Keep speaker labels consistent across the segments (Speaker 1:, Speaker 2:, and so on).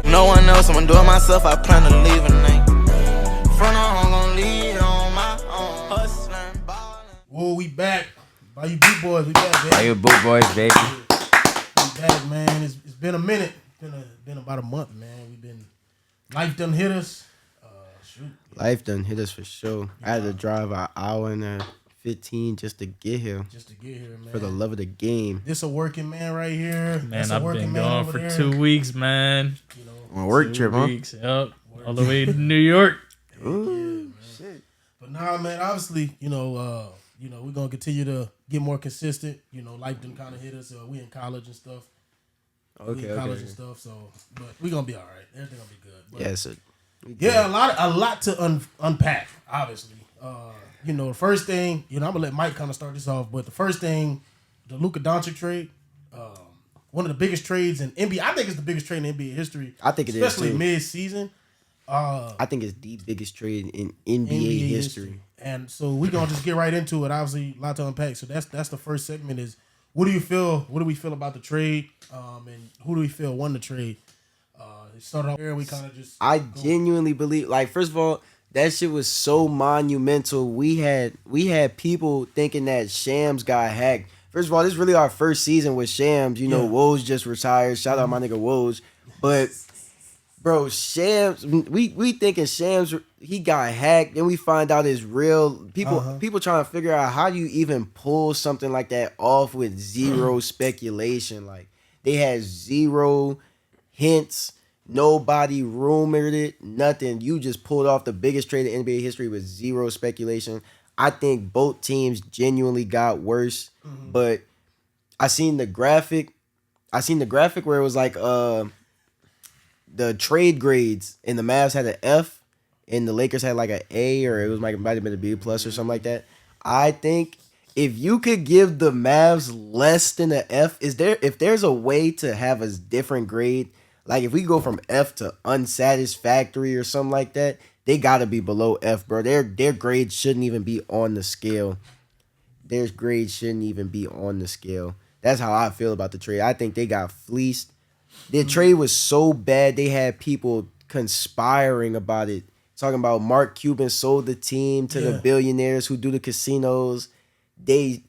Speaker 1: No one else, I'm doing myself, I plan to leave a night. Front on, gon' lead on my own. Hustling, ballin'.
Speaker 2: Whoa, we back. By you BootBoys, we back, baby.
Speaker 3: By you BootBoys, baby.
Speaker 2: We back, man. It's been a minute. It's been about a month, man. Life done hit us.
Speaker 4: Life done hit us for sure. I had to drive an hour and 15 just to get here.
Speaker 2: Man.
Speaker 4: For the love of the game.
Speaker 2: This a working man right here.
Speaker 5: Man, I've been gone for 2 weeks, man.
Speaker 4: On a work trip, huh?
Speaker 5: Yep. All the way to New York.
Speaker 4: Ooh, shit.
Speaker 2: But nah, man, obviously, we're gonna continue to get more consistent. Life done kind of hit us. We in college and stuff. And stuff. So, but we gonna be all right. Everything gonna be good. But,
Speaker 4: Yeah, so
Speaker 2: a lot to unpack. Obviously, the first thing, I'm gonna let Mike kind of start this off. But the first thing, the Luka Doncic trade, one of the biggest trades in NBA. I think it's the biggest trade in NBA history.
Speaker 4: I think it is,
Speaker 2: especially
Speaker 4: too.
Speaker 2: mid-season.
Speaker 4: I think it's the biggest trade in NBA history.
Speaker 2: And so we're gonna just get right into it. Obviously, a lot to unpack. So that's the first segment is what do we feel about the trade? And who do we feel won the trade? It started off here, we kind of just
Speaker 4: I genuinely believe, like, first of all, that shit was so monumental. We had people thinking that Shams got hacked. First of all, this is really our first season with Shams. Woj just retired. Shout out my nigga Woj. But bro, Shams, we thinking Shams, he got hacked. Then we find out it's real. People trying to figure out how do you even pull something like that off with zero speculation. Like, they had zero hints. Nobody rumored it. Nothing. You just pulled off the biggest trade in NBA history with zero speculation. I think both teams genuinely got worse. But I seen the graphic. Where it was like the trade grades, and the Mavs had an F and the Lakers had like an A, or it might have been a B plus or something like that. I think if you could give the Mavs less than an F, if there's a way to have a different grade, like if we go from F to unsatisfactory or something like that, they gotta be below F, bro. Their grades shouldn't even be on the scale. Their grades shouldn't even be on the scale. That's how I feel about the trade. I think they got fleeced. The trade was so bad, they had people conspiring about it. Talking about Mark Cuban sold the team to the billionaires who do the casinos. They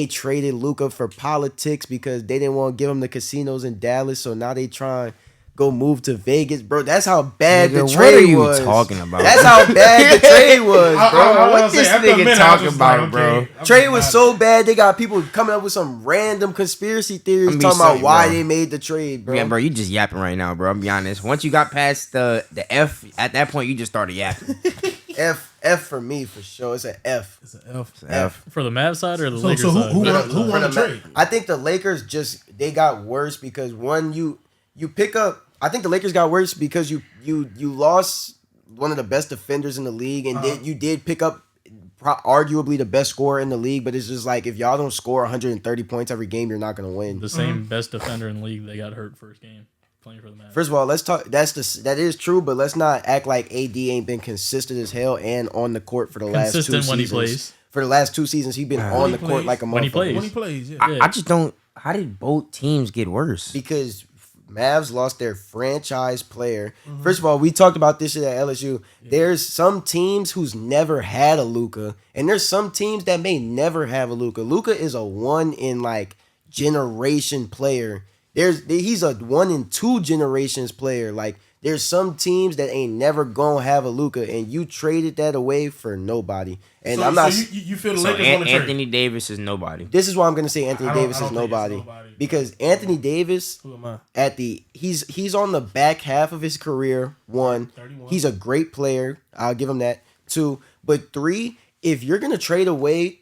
Speaker 4: traded Luka for politics because they didn't want to give him the casinos in Dallas, so now they trying go move to Vegas, bro. That's how bad the trade was.
Speaker 3: What are you talking about?
Speaker 4: That's how bad the trade was, bro.
Speaker 3: What this nigga talking about, bro?
Speaker 4: Trade was so bad, they got people coming up with some random conspiracy theories talking about why they made the trade, bro.
Speaker 3: Yeah, bro, you just yapping right now, bro. I'll be honest. Once you got past the F, at that point, you just started yapping.
Speaker 4: F for me, for sure. It's an F.
Speaker 2: It's an F.
Speaker 3: It's an F.
Speaker 5: For the Mavs side or the Lakers side?
Speaker 2: Who won the trade?
Speaker 4: I think the Lakers they got worse because one, you pick up. I think the Lakers got worse because you lost one of the best defenders in the league, and you did pick up arguably the best scorer in the league. But it's just like, if y'all don't score 130 points every game, you're not gonna win.
Speaker 5: The same best defender in the league, they got hurt first game playing for the Mavs.
Speaker 4: First of all, let's talk. That is true, but let's not act like AD ain't been consistent as hell and on the court for the last 2 seasons.
Speaker 5: When he plays.
Speaker 4: For the last 2 seasons, he's been on the court like a motherfucker.
Speaker 5: When
Speaker 2: he plays, yeah.
Speaker 3: I just don't. How did both teams get worse?
Speaker 4: Because Mavs lost their franchise player. First of all, we talked about this shit at LSU. Yeah. There's some teams who's never had a Luka, and there's some teams that may never have a Luka. Luka is a 1 in like generation player. He's a 1 in 2 generations player. Like, there's some teams that ain't never gonna have a Luka, and you traded that away for nobody. And I'm not.
Speaker 2: So you feel the Lakers want to trade?
Speaker 3: Anthony Davis is nobody.
Speaker 4: This is why I'm gonna say Anthony Davis is nobody. Because Anthony Davis,
Speaker 2: who am I?
Speaker 4: He's on the back half of his career. 1,
Speaker 2: 31.
Speaker 4: He's a great player. I'll give him that. 2, but 3, if you're gonna trade away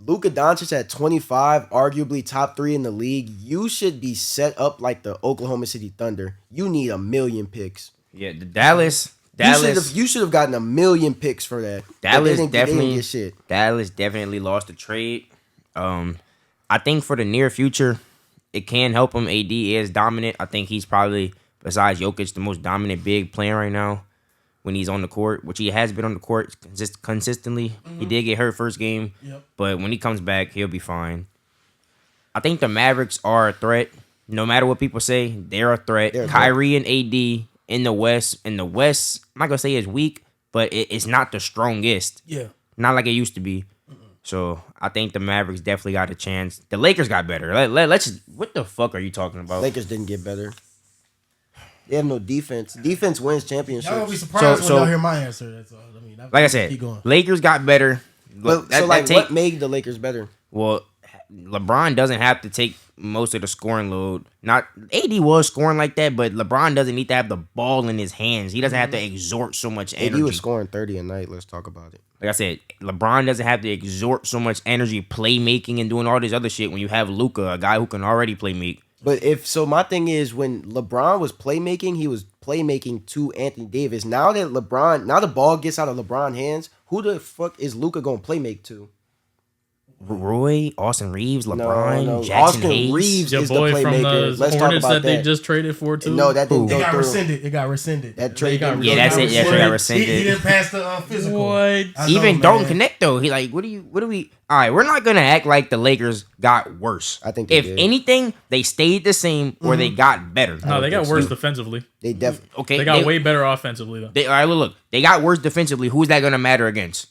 Speaker 4: Luka Doncic at 25, arguably top 3 in the league, you should be set up like the Oklahoma City Thunder. You need 1 million picks.
Speaker 3: Yeah, the Dallas.
Speaker 4: You should have gotten 1 million picks for that.
Speaker 3: Dallas
Speaker 4: they didn't get shit.
Speaker 3: Dallas definitely lost the trade. I think for the near future, it can help him. AD is dominant. I think he's probably, besides Jokic, the most dominant big player right now when he's on the court, which he has been on the court consistently. He did get hurt first game, but when he comes back, he'll be fine. I think the Mavericks are a threat. no matter what people say, they're a threat. Kyrie and AD in the West. I'm not gonna say it's weak, but it's not the strongest.
Speaker 2: Yeah.
Speaker 3: Not like it used to be. So I think the Mavericks definitely got a chance. The Lakers got better. Let's. What the fuck are you talking about?
Speaker 4: Lakers didn't get better. They have no defense. Defense wins championships.
Speaker 2: Y'all gonna be surprised when y'all hear my answer. That's all.
Speaker 3: Like I said,
Speaker 2: keep going.
Speaker 3: Lakers got better.
Speaker 4: What made the Lakers better?
Speaker 3: Well, LeBron doesn't have to take most of the scoring load. Not AD was scoring like that, but LeBron doesn't need to have the ball in his hands. He doesn't have to exert so much energy.
Speaker 4: AD was scoring 30 a night. Let's talk about it.
Speaker 3: Like I said, LeBron doesn't have to exert so much energy playmaking and doing all this other shit when you have Luka, a guy who can already playmake.
Speaker 4: But my thing is, when LeBron was playmaking, he was playmaking to Anthony Davis. Now that the ball gets out of LeBron's hands, who the fuck is Luka gonna playmake to?
Speaker 3: Roy, Austin Reeves, LeBron,
Speaker 4: no.
Speaker 3: Jackson
Speaker 4: Austin
Speaker 3: Hayes.
Speaker 4: Reeves
Speaker 5: Your
Speaker 4: is the
Speaker 5: boy from
Speaker 4: playmaker.
Speaker 5: the
Speaker 4: Let's talk
Speaker 5: Hornets
Speaker 4: about
Speaker 5: that they just traded for too.
Speaker 4: No, that didn't
Speaker 2: It
Speaker 4: go
Speaker 2: got
Speaker 4: through.
Speaker 2: rescinded. It got rescinded.
Speaker 4: That trade
Speaker 5: got
Speaker 4: didn't
Speaker 3: Yeah,
Speaker 4: go
Speaker 3: that's
Speaker 4: through.
Speaker 3: it. That trade got rescinded.
Speaker 2: He didn't pass the physical.
Speaker 5: What?
Speaker 3: Even don't connect though. He like, what do we? All right, we're not gonna act like the Lakers got worse.
Speaker 4: I think they
Speaker 3: if
Speaker 4: did.
Speaker 3: anything, they stayed the same or they got better.
Speaker 5: No, they got worse defensively.
Speaker 4: They definitely.
Speaker 3: Okay,
Speaker 5: They got way better offensively though.
Speaker 3: All right, look, they got worse defensively. Who's that gonna matter against?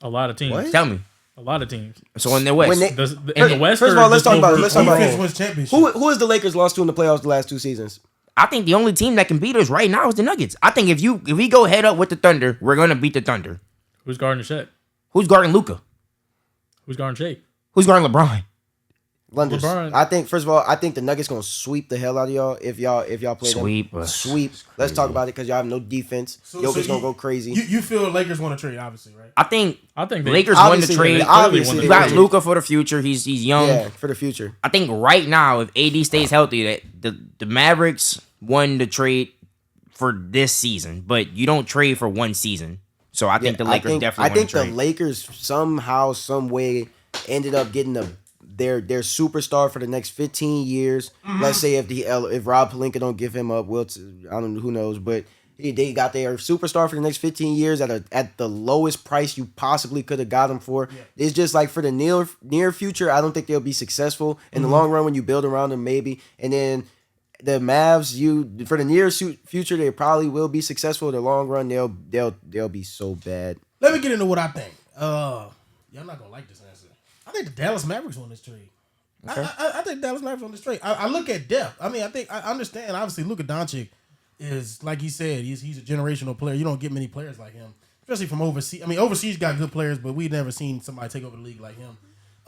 Speaker 5: A lot of teams.
Speaker 4: What?
Speaker 3: Tell me.
Speaker 5: A lot of teams.
Speaker 3: So in the West,
Speaker 4: When they-
Speaker 5: In the West.
Speaker 4: First of
Speaker 5: or
Speaker 4: all, let's
Speaker 5: just
Speaker 4: talk about it.
Speaker 5: overall?
Speaker 4: Let's talk about
Speaker 2: Defense
Speaker 4: it.
Speaker 2: wins championship.
Speaker 4: Who has the Lakers lost to in the playoffs the last 2 seasons?
Speaker 3: I think the only team that can beat us right now is the Nuggets. I think if we go head up with the Thunder, we're gonna beat the Thunder.
Speaker 5: Who's guarding Shaq?
Speaker 3: Who's guarding Luka?
Speaker 5: Who's guarding Shake?
Speaker 3: Who's guarding LeBron?
Speaker 4: London.
Speaker 5: LeBron.
Speaker 4: I think first of all, I think the Nuggets gonna sweep the hell out of y'all if y'all play
Speaker 3: Sweep
Speaker 4: them.
Speaker 3: us.
Speaker 4: Sweep. Let's talk about it because y'all have no defense. Jokic gonna go crazy.
Speaker 2: You feel Lakers want to trade, obviously, right?
Speaker 3: I think
Speaker 5: they
Speaker 3: Lakers won the
Speaker 4: obviously
Speaker 3: trade.
Speaker 4: they obviously
Speaker 3: You
Speaker 4: they
Speaker 3: got
Speaker 4: won.
Speaker 3: Luka for the future. He's young.
Speaker 4: Yeah, for the future.
Speaker 3: I think right now, if AD stays healthy, that the Mavericks won the trade for this season, but you don't trade for one season. So I think the Lakers definitely
Speaker 4: I
Speaker 3: won
Speaker 4: think
Speaker 3: the
Speaker 4: the
Speaker 3: trade.
Speaker 4: Lakers somehow, some way, ended up getting their superstar for the next 15 years. Let's say if Rob Pelinka don't give him up, I don't know, who knows, but they got their superstar for the next 15 years at the lowest price you possibly could have got him for. Yeah. It's just like for the near future, I don't think they'll be successful. In the long run, when you build around them, maybe. And then the Mavs, for the near future, they probably will be successful. In the long run, they'll be so bad.
Speaker 2: Let me get into what I think. Y'all not gonna like this answer. I think the Dallas Mavericks won this trade. Okay. I think Dallas Mavericks won this trade. I look at depth. I mean, I understand. Obviously, Luka Doncic is, like he said, he's a generational player. You don't get many players like him, especially from overseas. I mean, overseas got good players, but we've never seen somebody take over the league like him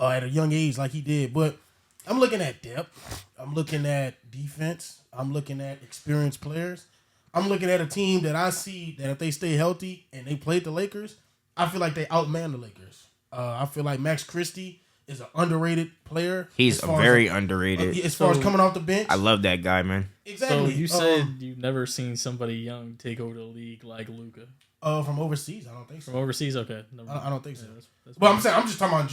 Speaker 2: at a young age like he did. But I'm looking at depth. I'm looking at defense. I'm looking at experienced players. I'm looking at a team that I see that if they stay healthy and they played the Lakers, I feel like they outman the Lakers. I feel like Max Christie is an underrated player.
Speaker 3: He's very underrated.
Speaker 2: As far as coming off the bench.
Speaker 3: I love that guy, man.
Speaker 2: Exactly.
Speaker 5: So you said you've never seen somebody young take over the league like Luka.
Speaker 2: From overseas, I don't think so.
Speaker 5: From overseas, okay.
Speaker 2: I don't think so.
Speaker 5: Yeah, that's
Speaker 2: But I'm saying, I'm just talking about,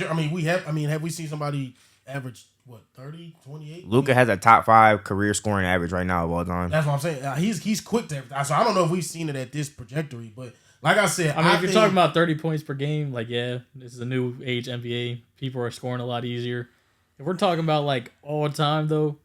Speaker 2: have we seen somebody average, 30, 28?
Speaker 3: Luka has a top 5 career scoring average right now of all time.
Speaker 2: That's what I'm saying. He's quick to everything. So I don't know if we've seen it at this trajectory, but like I said,
Speaker 5: I mean, if you're talking about 30 points per game, like, yeah, this is a new age NBA. People are scoring a lot easier. If we're talking about, like, all time, though,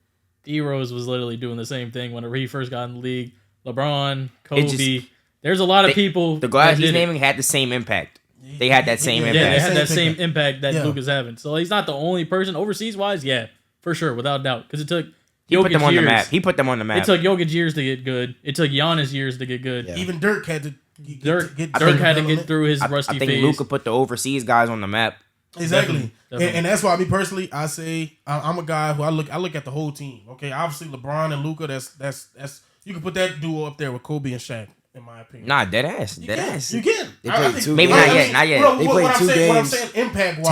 Speaker 5: D-Rose was literally doing the same thing whenever he first got in the league. LeBron, Kobe. There's a lot of people.
Speaker 3: The guys he's naming had the same impact. They had that same impact.
Speaker 5: Yeah, they had that same impact that Luka's having. So he's not the only person overseas-wise. Yeah, for sure, without doubt. Because it took
Speaker 3: He put them on the map. He put them on the map.
Speaker 5: It took Jokic years to get good. It took Giannis years to get good.
Speaker 2: Yeah. Even Dirk had to
Speaker 5: Dirk had to get through his rusty phase.
Speaker 3: I think Luka put the overseas guys on the map.
Speaker 2: Exactly. Definitely. And that's why me personally, I say I'm a guy who I look at the whole team. Okay, obviously LeBron and Luka, that's you can put that duo up there with Kobe and Shaq, in my opinion.
Speaker 3: Nah, dead ass.
Speaker 2: You can.
Speaker 4: They played 2
Speaker 3: maybe
Speaker 4: games.
Speaker 3: not yet.
Speaker 2: Bro,
Speaker 4: They played 2 games.
Speaker 2: What I'm saying, impact-wise.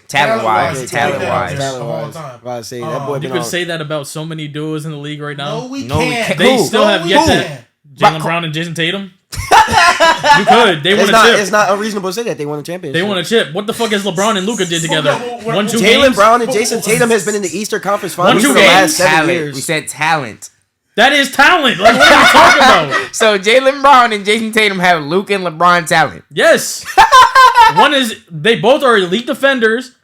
Speaker 3: Talent-wise.
Speaker 5: You could say that about so many duos in the league right now.
Speaker 2: No, we can't.
Speaker 5: They still have yet to. Jaylen Brown and Jason Tatum. You could. They won a chip.
Speaker 4: It's not unreasonable to say that they won a championship.
Speaker 5: They won a chip. What the fuck has LeBron and Luka did together? 1-2 games.
Speaker 4: Jaylen Brown and Jason Tatum has been in the Eastern Conference Finals for the last 7 years.
Speaker 3: We said talent.
Speaker 5: That is talent. Like, what are you talking about?
Speaker 3: So Jaylen Brown and Jason Tatum have Luka and LeBron talent.
Speaker 5: Yes. They both are elite defenders,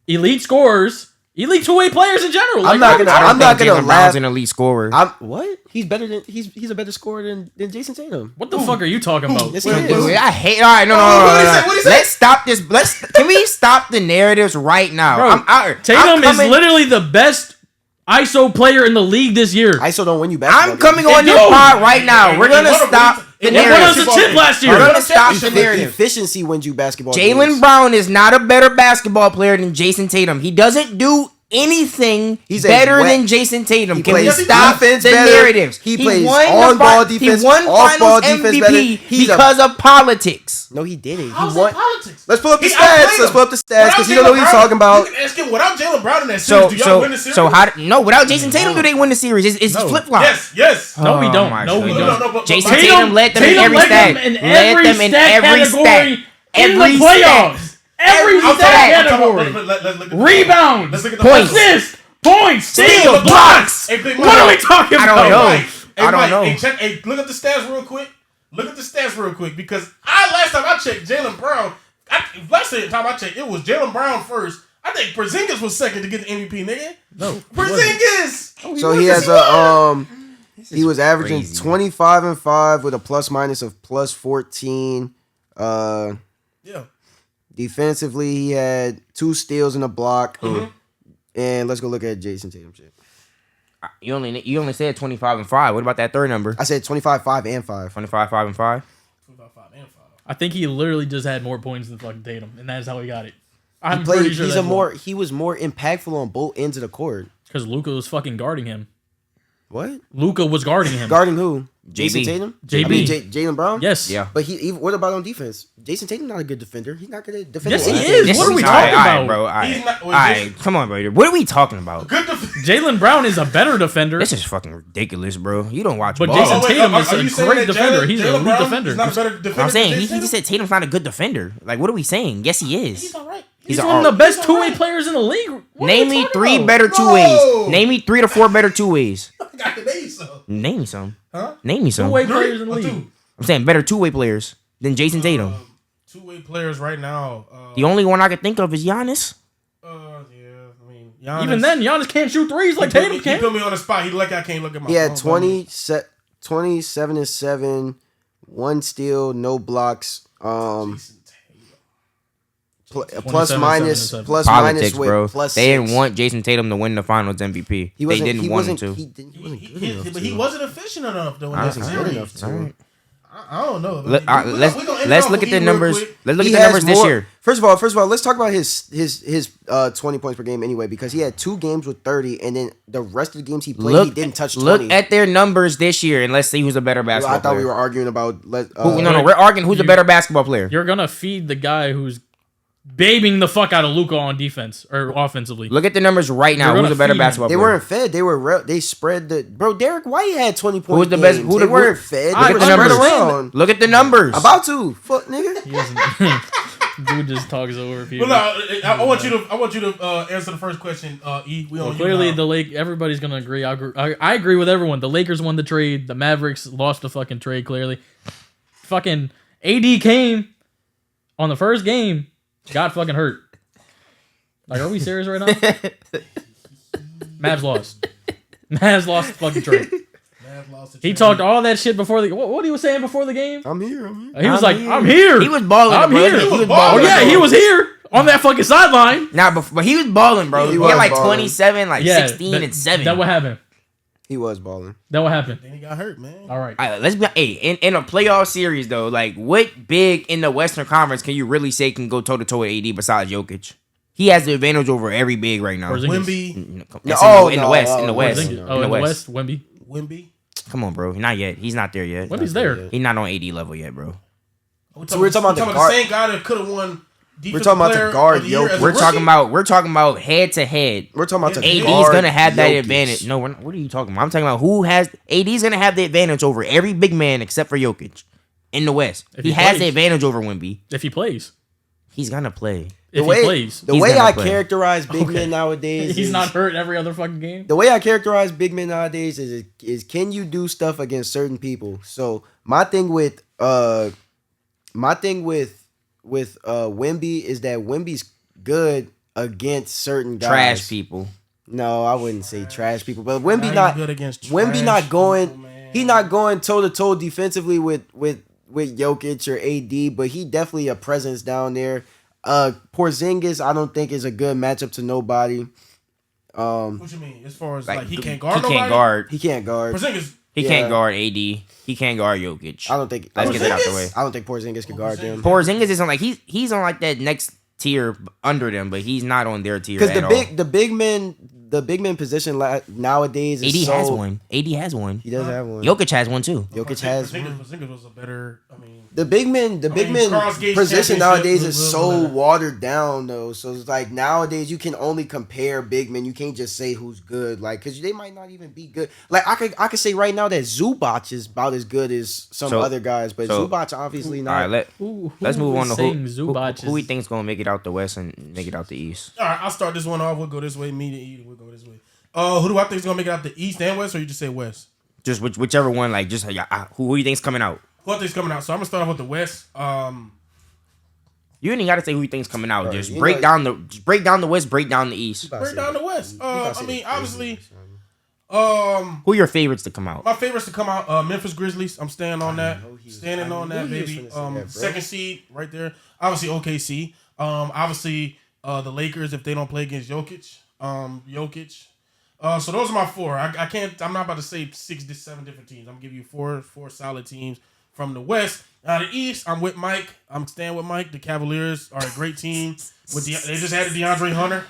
Speaker 5: elite scorers, Elite two-way players in general.
Speaker 4: I'm
Speaker 5: Like,
Speaker 4: not gonna
Speaker 3: Jaylen Brown's
Speaker 4: laugh.
Speaker 3: an elite scorer.
Speaker 4: What? He's better than he's a better scorer than Jason Tatum.
Speaker 5: what the fuck are you talking about?
Speaker 4: Yes, he
Speaker 2: Wait,
Speaker 4: is.
Speaker 3: Dude, I hate. All right, no.
Speaker 2: What'd he say?
Speaker 3: Let's stop this. Can we stop the narratives right now?
Speaker 5: Bro, Tatum is literally the best ISO player in the league this year.
Speaker 4: ISO don't win you basketball.
Speaker 3: I'm coming on
Speaker 5: Dude.
Speaker 3: this pod right now. We're gonna
Speaker 2: It won
Speaker 3: stop the
Speaker 2: it
Speaker 5: They won us
Speaker 3: narrative.
Speaker 5: a chip last year.
Speaker 3: We're gonna stop the
Speaker 2: championship.
Speaker 3: narrative.
Speaker 4: Efficiency wins you basketball.
Speaker 3: Jaylen
Speaker 4: games.
Speaker 3: Brown is not a better basketball player than Jason Tatum. He doesn't do anything
Speaker 4: He's a
Speaker 3: better
Speaker 4: wet-
Speaker 3: than Jason Tatum.
Speaker 4: He
Speaker 3: Can we
Speaker 4: plays
Speaker 3: stop the
Speaker 4: defense better.
Speaker 3: narratives?
Speaker 4: He plays
Speaker 3: won the
Speaker 4: on-ball
Speaker 3: fi-
Speaker 4: defense,
Speaker 3: He won
Speaker 4: off-ball
Speaker 3: Finals
Speaker 4: defense
Speaker 3: MVP
Speaker 4: better. He's a-
Speaker 3: because of politics.
Speaker 4: No, he didn't.
Speaker 2: How's
Speaker 4: He
Speaker 2: that
Speaker 4: won.
Speaker 2: politics?
Speaker 4: Let's pull up the
Speaker 2: He
Speaker 4: stats.
Speaker 2: outplayed
Speaker 4: Let's
Speaker 2: him.
Speaker 4: pull up the stats because you don't know what he's talking about.
Speaker 2: You can ask him, without Jaylen Brown in that series,
Speaker 3: So
Speaker 2: do y'all win the series?
Speaker 3: without Jason Tatum, do they win the series? It's
Speaker 5: No.
Speaker 3: flip flop.
Speaker 2: Yes.
Speaker 5: No, we don't.
Speaker 3: my
Speaker 5: No, we
Speaker 3: goodness.
Speaker 5: don't.
Speaker 2: but
Speaker 3: Jason
Speaker 2: Tatum-
Speaker 3: Tatum led them in every
Speaker 5: led
Speaker 3: stat.
Speaker 5: them in
Speaker 3: Led
Speaker 5: every
Speaker 3: them in
Speaker 5: stat
Speaker 3: every
Speaker 5: category
Speaker 3: stat.
Speaker 5: in
Speaker 3: Every
Speaker 5: the playoffs. Every
Speaker 2: I'm
Speaker 5: stat
Speaker 2: talking about-
Speaker 5: category.
Speaker 2: let's look at the-
Speaker 5: Rebounds,
Speaker 2: Let's look at the
Speaker 3: Points.
Speaker 5: assists, points,
Speaker 3: Steals,
Speaker 5: steals, blocks.
Speaker 2: Hey, Big
Speaker 5: What are we
Speaker 2: Mike.
Speaker 5: talking
Speaker 3: I
Speaker 5: about?
Speaker 3: don't know.
Speaker 2: Mike, hey,
Speaker 3: I don't
Speaker 2: Mike,
Speaker 3: know.
Speaker 2: Hey, look at the stats real quick. Look at the stats real quick because last time I checked Jaylen Brown, last time I checked, it was Jaylen Brown first. I think Porzingis was second to get the MVP, nigga.
Speaker 5: No,
Speaker 2: Porzingis.
Speaker 4: So he has a he was averaging
Speaker 3: crazy.
Speaker 4: 25-5 with a plus minus of plus 14.
Speaker 2: Yeah.
Speaker 4: Defensively, he had 2 steals and a block. And let's go look at Jason Tatum shit.
Speaker 3: You only said 25-5. What about that third number?
Speaker 4: I said 25-5 and 5.
Speaker 3: 25-5-5.
Speaker 5: I think he literally just had more points than fucking Tatum, and that's how he got it.
Speaker 4: He
Speaker 5: I'm
Speaker 4: played.
Speaker 5: pretty sure
Speaker 4: He was more impactful on both ends of the court.
Speaker 5: because Luka was fucking guarding him.
Speaker 4: What?
Speaker 5: Luka was guarding him.
Speaker 4: Guarding who?
Speaker 3: JB.
Speaker 4: Jason Tatum?
Speaker 5: JB.
Speaker 4: I mean, Jaylen Brown?
Speaker 5: Yes.
Speaker 3: Yeah.
Speaker 4: But what about on defense? Jason Tatum not a good defender. He's not good at defending.
Speaker 5: Yes, he
Speaker 4: anything.
Speaker 5: is. What are we
Speaker 3: All right,
Speaker 5: talking
Speaker 3: all right,
Speaker 5: about?
Speaker 3: bro? All
Speaker 2: He's
Speaker 3: right,
Speaker 2: not-
Speaker 3: all right. Come on, bro. What are we talking about?
Speaker 2: Good defense.
Speaker 5: Jaylen Brown is a better defender,
Speaker 3: This is fucking ridiculous, bro. You don't watch
Speaker 5: but
Speaker 3: ball.
Speaker 5: Jason
Speaker 2: wait,
Speaker 5: Tatum
Speaker 2: are
Speaker 5: is
Speaker 2: you
Speaker 5: a
Speaker 2: saying
Speaker 5: great
Speaker 2: that
Speaker 5: defender. He's an
Speaker 2: Jaylen
Speaker 5: elite
Speaker 2: Brown
Speaker 5: defender.
Speaker 2: is not a better defender
Speaker 3: I'm saying
Speaker 2: than
Speaker 3: he
Speaker 2: Jason
Speaker 3: just said Tatum's not a good defender. Like, what are we saying? Yes, he is.
Speaker 2: He's all right.
Speaker 5: He's
Speaker 3: He's
Speaker 5: one of
Speaker 3: all-
Speaker 5: the best
Speaker 2: he's
Speaker 5: two-way
Speaker 2: alright.
Speaker 5: players in the league. What are
Speaker 3: Name
Speaker 5: you
Speaker 3: me
Speaker 5: talking
Speaker 3: 3
Speaker 5: about?
Speaker 3: better
Speaker 2: No.
Speaker 3: two-ways. Name me 3 to 4 better two-ways.
Speaker 2: I can name some.
Speaker 3: Name me some.
Speaker 2: Huh?
Speaker 3: Name me some.
Speaker 5: Two-way
Speaker 2: Three
Speaker 5: players in the
Speaker 2: or
Speaker 5: league.
Speaker 2: two?
Speaker 3: I'm saying better two-way players than Jason Tatum.
Speaker 2: Two-way players right now.
Speaker 3: The only one I can think of is Giannis.
Speaker 2: Yeah, I mean, Giannis,
Speaker 5: Even then, Giannis can't shoot threes like Tatum
Speaker 2: He
Speaker 5: can.
Speaker 2: put me on the spot. He like I can't look at my
Speaker 4: He had
Speaker 2: phone.
Speaker 4: 27-7, 1 steal, no blocks. Plus
Speaker 5: 27-7
Speaker 4: minus
Speaker 5: and
Speaker 4: plus
Speaker 3: Politics,
Speaker 4: minus with
Speaker 3: bro.
Speaker 4: plus
Speaker 3: They didn't
Speaker 4: 6.
Speaker 3: want Jason Tatum to win the Finals MVP. They didn't want him to.
Speaker 4: He wasn't good enough.
Speaker 2: But he wasn't efficient enough though in
Speaker 3: All
Speaker 2: that
Speaker 3: right,
Speaker 2: series.
Speaker 4: enough to.
Speaker 3: All right.
Speaker 2: I don't know.
Speaker 3: Let's
Speaker 2: We gonna end
Speaker 3: let's
Speaker 2: it
Speaker 3: look
Speaker 2: off
Speaker 3: at the
Speaker 2: with E real
Speaker 3: numbers.
Speaker 2: quick.
Speaker 3: Let's look at
Speaker 4: He
Speaker 3: the
Speaker 4: has
Speaker 3: numbers this
Speaker 4: more-
Speaker 3: year.
Speaker 4: First of all, let's talk about his 20 points per game anyway, because he had 2 games with 30, and then the rest of the games he played, he didn't touch 20.
Speaker 3: Look at their numbers this year, and let's see who's a better basketball
Speaker 4: I thought we
Speaker 3: player.
Speaker 4: were arguing about.
Speaker 3: No, we're arguing who's a better basketball player.
Speaker 5: You're gonna feed the guy who's babying the fuck out of Luka on defense or offensively.
Speaker 3: Look at the numbers right now.
Speaker 5: You're
Speaker 3: Who's
Speaker 5: gonna
Speaker 3: a better
Speaker 5: feed him.
Speaker 3: basketball
Speaker 4: They
Speaker 3: player?
Speaker 4: weren't fed. They spread the bro. Derek White had 20 points.
Speaker 3: Who's the best-
Speaker 4: games.
Speaker 3: who
Speaker 4: They
Speaker 3: the-
Speaker 4: weren't fed.
Speaker 3: Look
Speaker 4: They
Speaker 3: at
Speaker 4: were
Speaker 3: the
Speaker 4: spread
Speaker 3: numbers.
Speaker 4: around.
Speaker 3: Look at the numbers.
Speaker 4: About to fuck nigga.
Speaker 5: He doesn't. Dude just talks over people.
Speaker 2: Well, no, I want you to answer the first question. E, we on
Speaker 5: Well,
Speaker 2: you
Speaker 5: clearly,
Speaker 2: now.
Speaker 5: the Lake. Everybody's gonna agree. I agree with everyone. The Lakers won the trade. The Mavericks lost the fucking trade. Clearly, fucking AD came on the first game, got fucking hurt. Like, are we serious right now? Mavs lost. Mavs lost the fucking trade.
Speaker 2: Mavs lost the
Speaker 5: He
Speaker 2: trade.
Speaker 5: talked all that shit before the. What he was saying before the game?
Speaker 4: I'm here.
Speaker 5: He was like,
Speaker 3: here.
Speaker 5: "I'm here."
Speaker 3: He was balling.
Speaker 5: I'm
Speaker 3: bro.
Speaker 5: here.
Speaker 3: He was
Speaker 2: He was
Speaker 5: Oh
Speaker 3: balling.
Speaker 5: yeah, he was here on that fucking sideline.
Speaker 3: Nah, but he was balling, bro. He
Speaker 4: was
Speaker 3: had like
Speaker 4: balling.
Speaker 3: 27, like
Speaker 5: Yeah,
Speaker 3: 16 and 7.
Speaker 5: That what happened.
Speaker 4: He was balling.
Speaker 5: That what happened.
Speaker 2: Then he got hurt, man.
Speaker 5: All right.
Speaker 3: All right, let's be. Hey, in a playoff series though, like what big in the Western Conference can you really say can go toe to toe with AD besides Jokic? He has the advantage over every big right now.
Speaker 5: Porzingis.
Speaker 2: Wimby,
Speaker 3: That's in the West. In the West.
Speaker 5: Porzingis. Oh, in the West, Wemby.
Speaker 2: Wimby.
Speaker 3: Come on, bro. Not yet. He's not there yet.
Speaker 5: Wemby's there.
Speaker 3: He's not on AD level yet, bro.
Speaker 4: So we're talking about the guard-
Speaker 2: same guy that could have won.
Speaker 4: We're talking about the guard, yo.
Speaker 3: We're talking about head to head.
Speaker 4: We're talking about the
Speaker 3: AD's
Speaker 4: guard
Speaker 3: gonna have that
Speaker 4: Jokic.
Speaker 3: advantage. No, we're not, what are you talking about? I'm talking about who has AD's gonna have the advantage over every big man except for Jokic in the West.
Speaker 5: If
Speaker 3: He
Speaker 5: he
Speaker 3: has
Speaker 5: plays.
Speaker 3: the advantage over Wemby.
Speaker 5: If he plays.
Speaker 3: He's gonna play.
Speaker 5: If
Speaker 4: way,
Speaker 5: he plays.
Speaker 4: The
Speaker 3: He's
Speaker 4: way
Speaker 3: gonna
Speaker 4: I
Speaker 3: play.
Speaker 4: characterize big men nowadays,
Speaker 5: He's
Speaker 4: is,
Speaker 5: not hurt every other fucking game.
Speaker 4: The way I characterize big men nowadays is can you do stuff against certain people? So my thing with Wemby is that Wemby's good against certain guys.
Speaker 3: Trash people.
Speaker 4: No, I wouldn't say trash people, but
Speaker 2: Now
Speaker 4: Wemby
Speaker 2: he's
Speaker 4: not
Speaker 2: good against
Speaker 4: Wemby
Speaker 2: trash
Speaker 4: not going.
Speaker 2: people, man.
Speaker 4: He not going toe to toe defensively with Jokic or AD, but he definitely a presence down there. Porzingis, I don't think is a good matchup to nobody.
Speaker 2: What you mean? As far as
Speaker 3: Like,
Speaker 2: like he can't guard
Speaker 3: He
Speaker 2: nobody?
Speaker 3: can't guard.
Speaker 4: He can't guard.
Speaker 2: Porzingis.
Speaker 3: He
Speaker 4: Yeah.
Speaker 3: can't guard AD. He can't guard Jokic.
Speaker 4: I don't think.
Speaker 3: Let's get that out the
Speaker 2: Porzingis?
Speaker 3: way.
Speaker 4: I don't think Porzingis can guard them.
Speaker 3: Porzingis is on like he's on like that next tier under them, but he's not on their tier
Speaker 4: Because
Speaker 3: at all.
Speaker 4: the big men position nowadays is
Speaker 3: AD
Speaker 4: so.
Speaker 3: has one. AD has one.
Speaker 4: He does have one.
Speaker 3: Jokic has one too.
Speaker 4: Jokic has
Speaker 2: Porzingis was a better. I mean,
Speaker 4: the big men
Speaker 2: Cross Gates
Speaker 4: position
Speaker 2: championship
Speaker 4: nowadays
Speaker 2: was
Speaker 4: is
Speaker 2: a
Speaker 4: so
Speaker 2: little better.
Speaker 4: watered down though. So it's like nowadays you can only compare big men. You can't just say who's good, like because they might not even be good. Like I could say right now that Zubac is about as good as some
Speaker 3: So-
Speaker 4: other guys, but
Speaker 3: so-
Speaker 4: Zubac obviously
Speaker 3: All
Speaker 4: not.
Speaker 3: right, let's move on to
Speaker 5: saying
Speaker 3: who
Speaker 5: Zubac
Speaker 3: who we
Speaker 5: is-
Speaker 3: think's gonna make it out the West and make it out the East.
Speaker 2: all right, I'll start this one off. We'll go this way. Me and Eden, we'll go this way. Who do I think is gonna make it out the East and West, or you just say West?
Speaker 3: Just whichever one, like just who you think's coming out.
Speaker 2: Who I think's coming out? So I'm gonna start off with the West.
Speaker 3: You ain't gotta say who you think's coming out.
Speaker 4: Right,
Speaker 3: Just
Speaker 4: you
Speaker 3: break
Speaker 4: know-
Speaker 3: down the West, break down the East.
Speaker 2: Break down the West. I mean, obviously,
Speaker 3: Who are your favorites to come out?
Speaker 2: my favorites to come out, Memphis Grizzlies. I'm standing on that. Standing on that,
Speaker 4: knew he was
Speaker 2: baby.
Speaker 4: finna say that, bro.
Speaker 2: Second seed right there. Obviously OKC. Obviously the Lakers if they don't play against Jokic. Jokic. So those are my four. I can't. I'm not about to say 6 to 7 different teams. I'm gonna give you four solid teams from the West. Now the East, I'm with Mike. I'm staying with Mike. The Cavaliers are a great team. They just added DeAndre Hunter.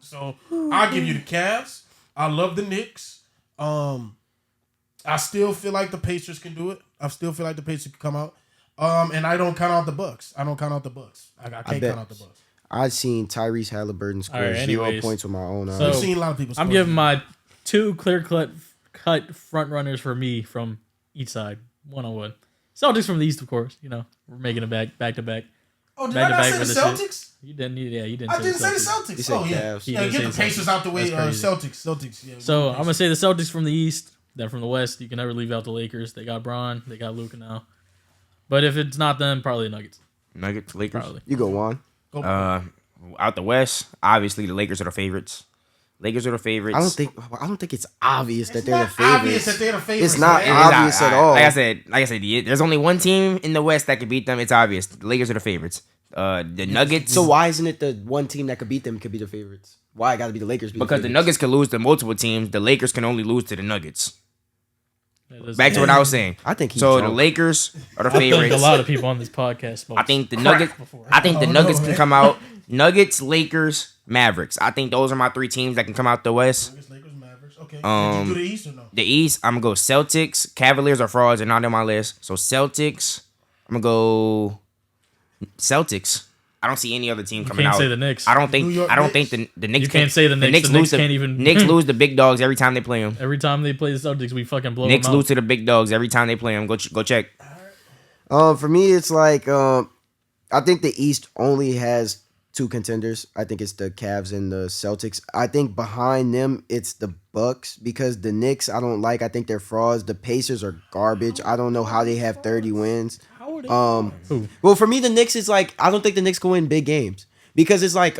Speaker 2: So I'll give you the Cavs. I love the Knicks. I still feel like the Pacers can do it. I still feel like the Pacers can come out. And I don't count out the Bucks. I can't count out the Bucks.
Speaker 4: I've seen Tyrese Halliburton score
Speaker 5: All right,
Speaker 4: 0
Speaker 5: anyways.
Speaker 4: points with my own eyes.
Speaker 5: So-
Speaker 2: I've seen a lot of people.
Speaker 5: I'm
Speaker 2: score.
Speaker 5: giving my two clear-cut front runners for me from each side, 1-on-1. Celtics from the East, of course. You know, we're making it back to back.
Speaker 2: Oh, did
Speaker 5: back
Speaker 2: I
Speaker 5: to
Speaker 2: not
Speaker 5: back
Speaker 2: say the
Speaker 5: for this shit.
Speaker 2: Celtics?
Speaker 5: You didn't. Yeah, you didn't.
Speaker 2: I didn't say the
Speaker 5: Celtics.
Speaker 2: Celtics.
Speaker 4: You said
Speaker 2: Oh yeah,
Speaker 4: Cavs.
Speaker 5: You
Speaker 2: yeah.
Speaker 5: didn't
Speaker 2: Get the
Speaker 5: say
Speaker 2: Pacers out the way.
Speaker 5: That's crazy.
Speaker 2: Celtics. Yeah.
Speaker 5: So I'm gonna say the Celtics from the East. Then from the West, you can never leave out the Lakers. They got Bron. They got Luka now. But if it's not them, probably the Nuggets.
Speaker 3: Nuggets, Lakers.
Speaker 5: Probably.
Speaker 4: You go Juan.
Speaker 3: Out the West, obviously the Lakers are the favorites. Lakers are the favorites.
Speaker 4: I don't think it's obvious that
Speaker 2: It's
Speaker 4: they're the
Speaker 2: not obvious
Speaker 4: favorites.
Speaker 2: that they're the favorites.
Speaker 4: It's not
Speaker 2: man.
Speaker 4: obvious at all.
Speaker 3: Like I said, there's only one team in the West that can beat them. It's obvious. The Lakers are the favorites. The Nuggets.
Speaker 4: So why isn't it the one team that could beat them could be the favorites? Why it got to be the Lakers?
Speaker 3: Because the
Speaker 4: favorites?
Speaker 3: Nuggets can lose to multiple teams, the Lakers can only lose to the Nuggets.
Speaker 5: That doesn't-
Speaker 3: Back to what I was saying.
Speaker 4: I think he's
Speaker 3: so.
Speaker 4: drunk.
Speaker 3: The Lakers are the
Speaker 5: I think
Speaker 3: favorites.
Speaker 5: a lot of people on this podcast.
Speaker 3: I think the
Speaker 5: crack
Speaker 3: Nuggets.
Speaker 5: before.
Speaker 3: I think the
Speaker 2: Oh,
Speaker 3: Nuggets
Speaker 2: no,
Speaker 3: can
Speaker 2: man.
Speaker 3: come out. Nuggets, Lakers, Mavericks. I think those are my three teams that can come out the West.
Speaker 2: Lakers, Mavericks. Okay. Did
Speaker 3: Um,
Speaker 2: you do the East or no?
Speaker 3: The East, I'm gonna go Celtics. Cavaliers are frauds. They're not on my list. So Celtics. I'm gonna go Celtics. I don't see any other team coming
Speaker 5: can't
Speaker 3: out.
Speaker 5: say the Knicks.
Speaker 3: I don't think.
Speaker 2: New York
Speaker 3: I don't
Speaker 2: Knicks?
Speaker 3: think the Knicks.
Speaker 5: You can't say the Knicks. The Knicks can't even-
Speaker 3: Knicks lose the big dogs every time they play them.
Speaker 5: Every time they play the Celtics, we fucking blow
Speaker 3: Knicks
Speaker 5: them out.
Speaker 3: lose to the big dogs every time they play them. Go check.
Speaker 4: For me, it's like I think the East only has two contenders. I think it's the Cavs and the Celtics. I think behind them it's the Bucks because the Knicks I don't like. I think they're frauds. The Pacers are garbage. I don't know how they have 30 wins.
Speaker 5: How are they?
Speaker 3: Um,
Speaker 4: Well, for me, the Knicks is like I don't think the Knicks can win big games because it's like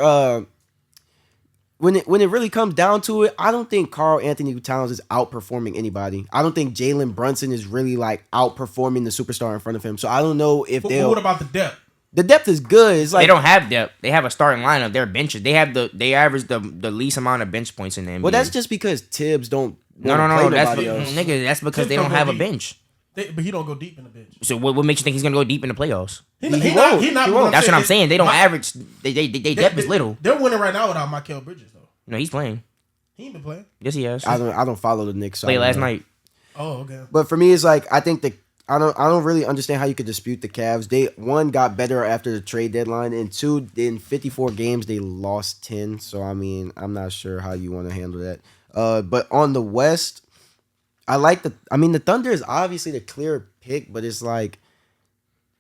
Speaker 4: when it really comes down to it, I don't think Karl Anthony Towns is outperforming anybody. I don't think Jalen Brunson is really like outperforming the superstar in front of him. So I don't know if
Speaker 2: But
Speaker 4: they'll.
Speaker 2: what about the depth?
Speaker 4: The depth is good. It's like
Speaker 3: They don't have depth. They have a starting lineup. They're benches. They average the least amount of bench points in the NBA.
Speaker 4: Well, that's just because Tibbs don't.
Speaker 3: no.
Speaker 4: play
Speaker 3: That's
Speaker 4: nobody else.
Speaker 3: nigga. That's because
Speaker 2: Tibbs
Speaker 3: they don't
Speaker 2: don't go
Speaker 3: have a
Speaker 2: deep.
Speaker 3: bench.
Speaker 2: But he don't go deep in the bench.
Speaker 3: So what makes you think he's gonna go deep in the playoffs?
Speaker 2: He
Speaker 4: won't. He won't.
Speaker 3: That's what I'm saying. They don't average. They depth is little.
Speaker 2: They're winning right now without Mikal Bridges though.
Speaker 3: No, he's playing.
Speaker 2: He ain't been playing.
Speaker 3: Yes, he has.
Speaker 4: I don't follow the Knicks. So I
Speaker 3: Played
Speaker 4: don't
Speaker 3: last
Speaker 4: know.
Speaker 3: night.
Speaker 2: Oh, okay.
Speaker 4: But for me, it's like I think I don't really understand how you could dispute the Cavs. They one got better after the trade deadline, and two in 54 games they lost 10. So I mean, I'm not sure how you want to handle that. But on the West, I like the Thunder is obviously the clear pick, but it's like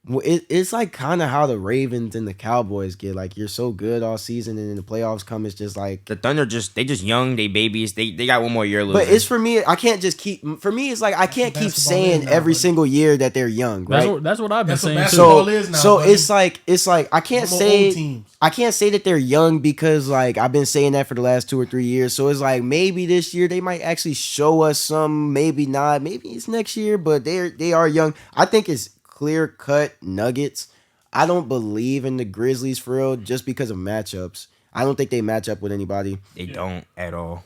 Speaker 4: Well, it's like kind of how the Ravens and the Cowboys get. Like, you're so good all season, and then the playoffs come. It's just like
Speaker 3: The Thunder they just young, they babies. They got one more year losing.
Speaker 4: But it's for me. I can't just keep. For me, it's like I can't keep
Speaker 2: Basketball
Speaker 4: saying
Speaker 2: is now,
Speaker 4: every
Speaker 2: buddy.
Speaker 4: single year that they're young, right?
Speaker 5: That's what I've been
Speaker 2: That's what
Speaker 5: saying.
Speaker 2: basketball
Speaker 5: Too.
Speaker 2: is now,
Speaker 4: So
Speaker 2: buddy.
Speaker 4: it's like I can't
Speaker 2: No more
Speaker 4: say
Speaker 2: old teams.
Speaker 4: I can't say that they're young because like I've been saying that for the last 2 or 3 years. So it's like maybe this year they might actually show us some, maybe not, maybe it's next year, but they are young. I think it's clear cut Nuggets. I don't believe in the Grizzlies for real just because of matchups. I don't think they match up with anybody.
Speaker 3: They don't at all.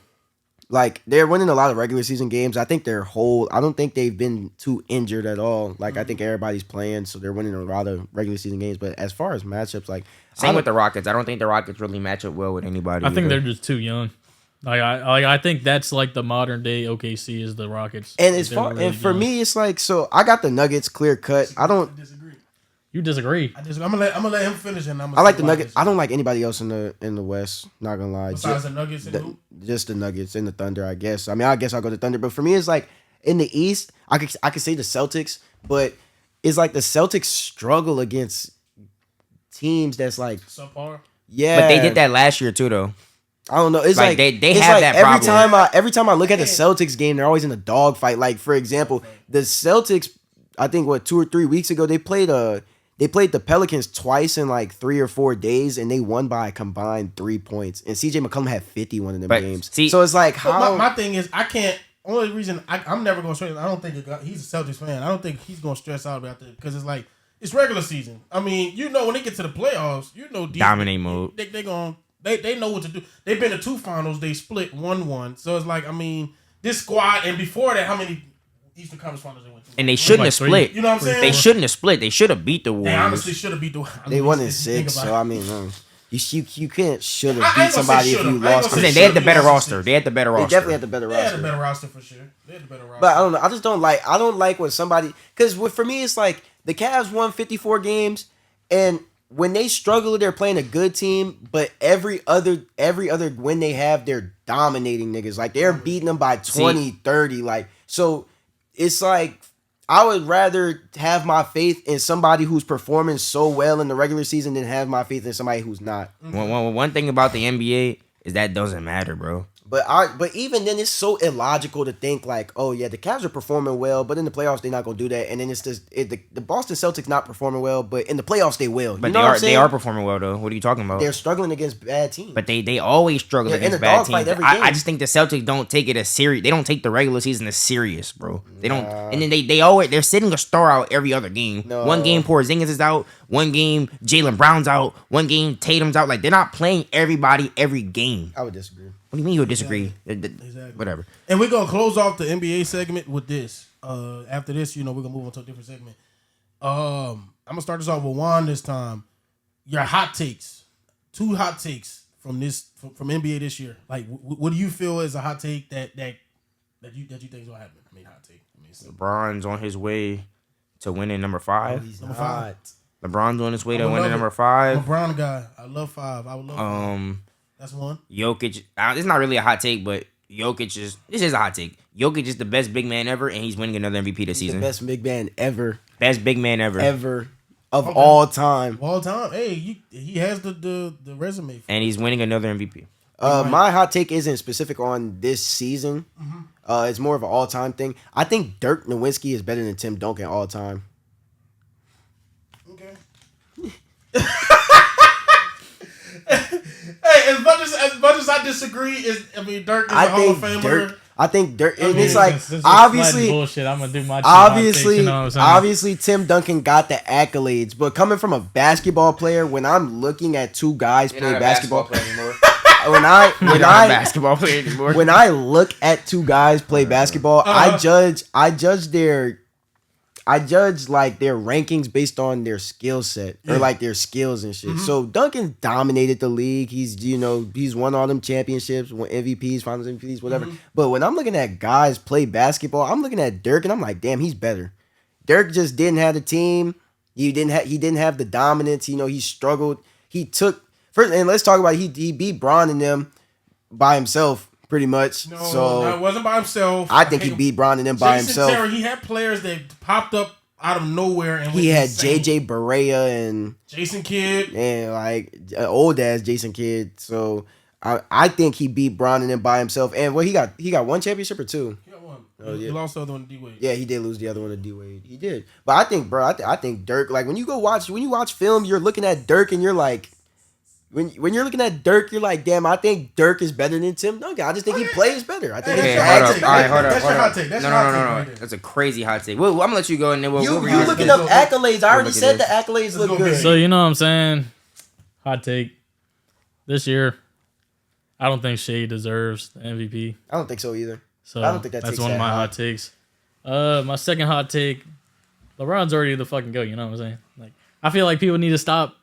Speaker 4: Like they're winning a lot of regular season games. I think they're whole. I don't think they've been too injured at all. Like I think everybody's playing, so they're winning a lot of regular season games. But as far as matchups, like
Speaker 3: Same with the Rockets. I don't think the Rockets really match up well with anybody.
Speaker 5: I think
Speaker 3: either.
Speaker 5: they're just too young. I think that's like the modern day OKC is the Rockets.
Speaker 4: and as
Speaker 5: They're
Speaker 4: far
Speaker 5: really
Speaker 4: and for
Speaker 5: young.
Speaker 4: me, it's like so. I got the Nuggets clear cut. I don't.
Speaker 2: disagree.
Speaker 5: You disagree.
Speaker 2: I'm gonna let him finish, and I'm gonna
Speaker 4: I like
Speaker 2: say
Speaker 4: the
Speaker 2: why
Speaker 4: Nuggets. I don't like anybody else in the West. Not gonna lie.
Speaker 2: Besides the Nuggets and who?
Speaker 4: Just the Nuggets and the Thunder, I guess. I mean, I guess I'll go to Thunder, but for me, it's like in the East, I could say the Celtics, but it's like the Celtics struggle against teams that's like,
Speaker 2: subpar.
Speaker 4: yeah,
Speaker 3: But they did that last year too, though.
Speaker 4: I don't know. It's
Speaker 3: Like,
Speaker 4: like
Speaker 3: they
Speaker 4: it's
Speaker 3: have
Speaker 4: like
Speaker 3: that
Speaker 4: every time I look at the Celtics game, they're always in a dogfight. Like for example, the Celtics, I think 2 or 3 weeks ago, they played the Pelicans twice in like 3 or 4 days, and they won by a combined 3 points. And CJ McCollum had 50 one of them
Speaker 3: But
Speaker 4: games.
Speaker 3: see-
Speaker 4: So it's like
Speaker 2: But
Speaker 4: how
Speaker 2: my thing is, I can't. Only reason I'm never gonna stress. I don't think he's a Celtics fan. I don't think he's gonna stress out about that because it's like it's regular season. I mean, when they get to the playoffs,
Speaker 3: Dominate mode.
Speaker 2: They know what to do. They've been to 2 finals. They split 1-1. So it's like, I mean, this squad, and before that, how many Eastern Conference Finals they went to?
Speaker 3: And they shouldn't
Speaker 5: like
Speaker 3: have
Speaker 5: three.
Speaker 3: split.
Speaker 2: You know what I'm saying?
Speaker 3: They shouldn't have split. They should have beat the Warriors.
Speaker 2: They honestly should have beat the.
Speaker 4: they won in
Speaker 2: if you think
Speaker 4: 6.
Speaker 2: about
Speaker 4: So
Speaker 2: it.
Speaker 4: I mean, you can't should
Speaker 2: I
Speaker 4: have
Speaker 2: ain't
Speaker 4: beat
Speaker 2: gonna say
Speaker 4: somebody if
Speaker 2: should've.
Speaker 4: you
Speaker 2: I ain't
Speaker 4: lost.
Speaker 2: gonna
Speaker 3: I'm
Speaker 2: say
Speaker 3: saying they had the
Speaker 2: should've.
Speaker 3: better
Speaker 2: You lost
Speaker 3: roster. They had the better
Speaker 4: They
Speaker 3: roster.
Speaker 4: definitely had the better
Speaker 2: They had
Speaker 4: roster.
Speaker 2: a better roster for sure. They had a better roster.
Speaker 4: But I don't know. I just don't like. I don't like when somebody because for me it's like the Cavs won 54 games, and when they struggle, they're playing a good team. But every other win they have, they're dominating niggas. Like they're beating them by 20, 30. Like so, it's like I would rather have my faith in somebody who's performing so well in the regular season than have my faith in somebody who's not.
Speaker 3: One thing about the NBA is that doesn't matter, bro.
Speaker 4: But even then, it's so illogical to think like, oh yeah, the Cavs are performing well, but in the playoffs they're not gonna do that. And then it's just the Boston Celtics not performing well, but in the playoffs they will.
Speaker 3: But
Speaker 4: you know what I'm
Speaker 3: they
Speaker 4: saying?
Speaker 3: are performing well though. What are you talking about?
Speaker 4: They're struggling against bad teams.
Speaker 3: But they always struggle
Speaker 4: They're in
Speaker 3: against
Speaker 4: a
Speaker 3: bad
Speaker 4: dogfight
Speaker 3: teams.
Speaker 4: every game.
Speaker 3: I just think the Celtics don't take it as serious. They don't take the regular season as serious, bro. They don't. And then they're sitting a star out every other game.
Speaker 4: No.
Speaker 3: One game Porzingis is out. One game Jaylen Brown's out. One game Tatum's out. Like they're not playing everybody every game.
Speaker 4: I would disagree.
Speaker 3: What do you mean you would disagree?
Speaker 2: Exactly.
Speaker 3: Whatever.
Speaker 2: And we're gonna close off the NBA segment with this. After this, we're gonna move on to a different segment. I'm gonna start this off with Juan this time. Your hot takes, 2 hot takes from NBA this year. Like, what do you feel is a hot take that you think is gonna happen? I mean, hot take.
Speaker 3: LeBron's on his way to winning number 5.
Speaker 4: He's
Speaker 2: Number
Speaker 4: not.
Speaker 2: 5.
Speaker 3: LeBron's on his way
Speaker 2: I
Speaker 3: to
Speaker 2: would
Speaker 3: winning
Speaker 2: love
Speaker 3: number
Speaker 2: it.
Speaker 3: 5.
Speaker 2: I'm a Brown guy. I love 5. I would love 5. That's one.
Speaker 3: Jokic. It's not really a hot take, but this is a hot take. Jokic is the best big man ever, and he's winning another MVP this
Speaker 4: He's
Speaker 3: season.
Speaker 4: the best big man ever
Speaker 3: Big man ever.
Speaker 4: of all time.
Speaker 2: All time. Hey, he has the resume.
Speaker 3: And he's winning another MVP.
Speaker 4: My hot take isn't specific on this season. It's more of an all time thing. I think Dirk Nowitzki is better than Tim Duncan all time.
Speaker 2: Okay. Hey, as much as I disagree, Dirk is a Hall of Famer.
Speaker 4: I think Dirk. And
Speaker 2: mean,
Speaker 4: it's like
Speaker 5: Since we're
Speaker 4: obviously,
Speaker 5: flooding bullshit. I'm gonna do my hot takes, you know what I'm saying?
Speaker 4: obviously, Tim Duncan got the accolades, but coming from a basketball player, when I'm looking at 2 guys play basketball,
Speaker 3: anymore.
Speaker 4: when I
Speaker 3: You're not a basketball player anymore.
Speaker 4: when I look at 2 guys play basketball, I judge like their rankings based on their skill set or like their skills and shit. So Duncan dominated the league. He's he's won all them championships, won MVPs, Finals MVPs, whatever. But when I'm looking at guys play basketball, I'm looking at Dirk and I'm like, damn, he's better. Dirk just didn't have the team. He didn't have the dominance. He struggled. He took first, and let's talk about he beat Bron and them by himself. Pretty much.
Speaker 2: No,
Speaker 4: So
Speaker 2: it wasn't by himself.
Speaker 4: I think he beat Bron and them by
Speaker 2: Jason
Speaker 4: himself.
Speaker 2: Terry, he had players that popped up out of nowhere. And
Speaker 4: He
Speaker 2: went
Speaker 4: had
Speaker 2: insane.
Speaker 4: JJ Barea and
Speaker 2: Jason Kidd.
Speaker 4: like old ass Jason Kidd. So I think he beat Bron and then by himself. And he got one championship or two.
Speaker 2: He got one.
Speaker 4: Oh,
Speaker 2: He
Speaker 4: yeah.
Speaker 2: lost the other one to D-Wade.
Speaker 4: Yeah, he did lose the other one to D-Wade. He did. But I think, bro, I think Dirk, like when you watch film, you're looking at Dirk and you're like, when you're looking at Dirk, you're like, damn, I think Dirk is better than Tim Duncan. I just think he plays better. I think
Speaker 2: Hey,
Speaker 3: Okay,
Speaker 2: that's
Speaker 3: hold
Speaker 2: your
Speaker 3: up.
Speaker 2: hot
Speaker 3: All right, hold
Speaker 2: take.
Speaker 3: up.
Speaker 2: That's your
Speaker 3: Hold
Speaker 2: hot
Speaker 3: up.
Speaker 2: take. That's
Speaker 3: No,
Speaker 2: your hot
Speaker 3: no,
Speaker 2: take
Speaker 3: no,
Speaker 2: right
Speaker 3: no.
Speaker 2: there.
Speaker 3: That's a crazy hot take. Well, I'm gonna let you go and then
Speaker 4: you
Speaker 3: we'll
Speaker 4: looking up accolades. I already
Speaker 3: look at
Speaker 4: said the
Speaker 3: this.
Speaker 4: accolades look
Speaker 2: go
Speaker 4: good.
Speaker 2: big.
Speaker 5: So you know what I'm saying? Hot take. This year, I don't think Shea deserves the MVP.
Speaker 4: I don't think so either.
Speaker 5: So
Speaker 4: I don't think that
Speaker 5: that's
Speaker 4: takes
Speaker 5: one of
Speaker 4: that
Speaker 5: my
Speaker 4: high.
Speaker 5: hot takes. My second hot take, LeBron's already the fucking GOAT, you know what I'm saying? Like, I feel like people need to stop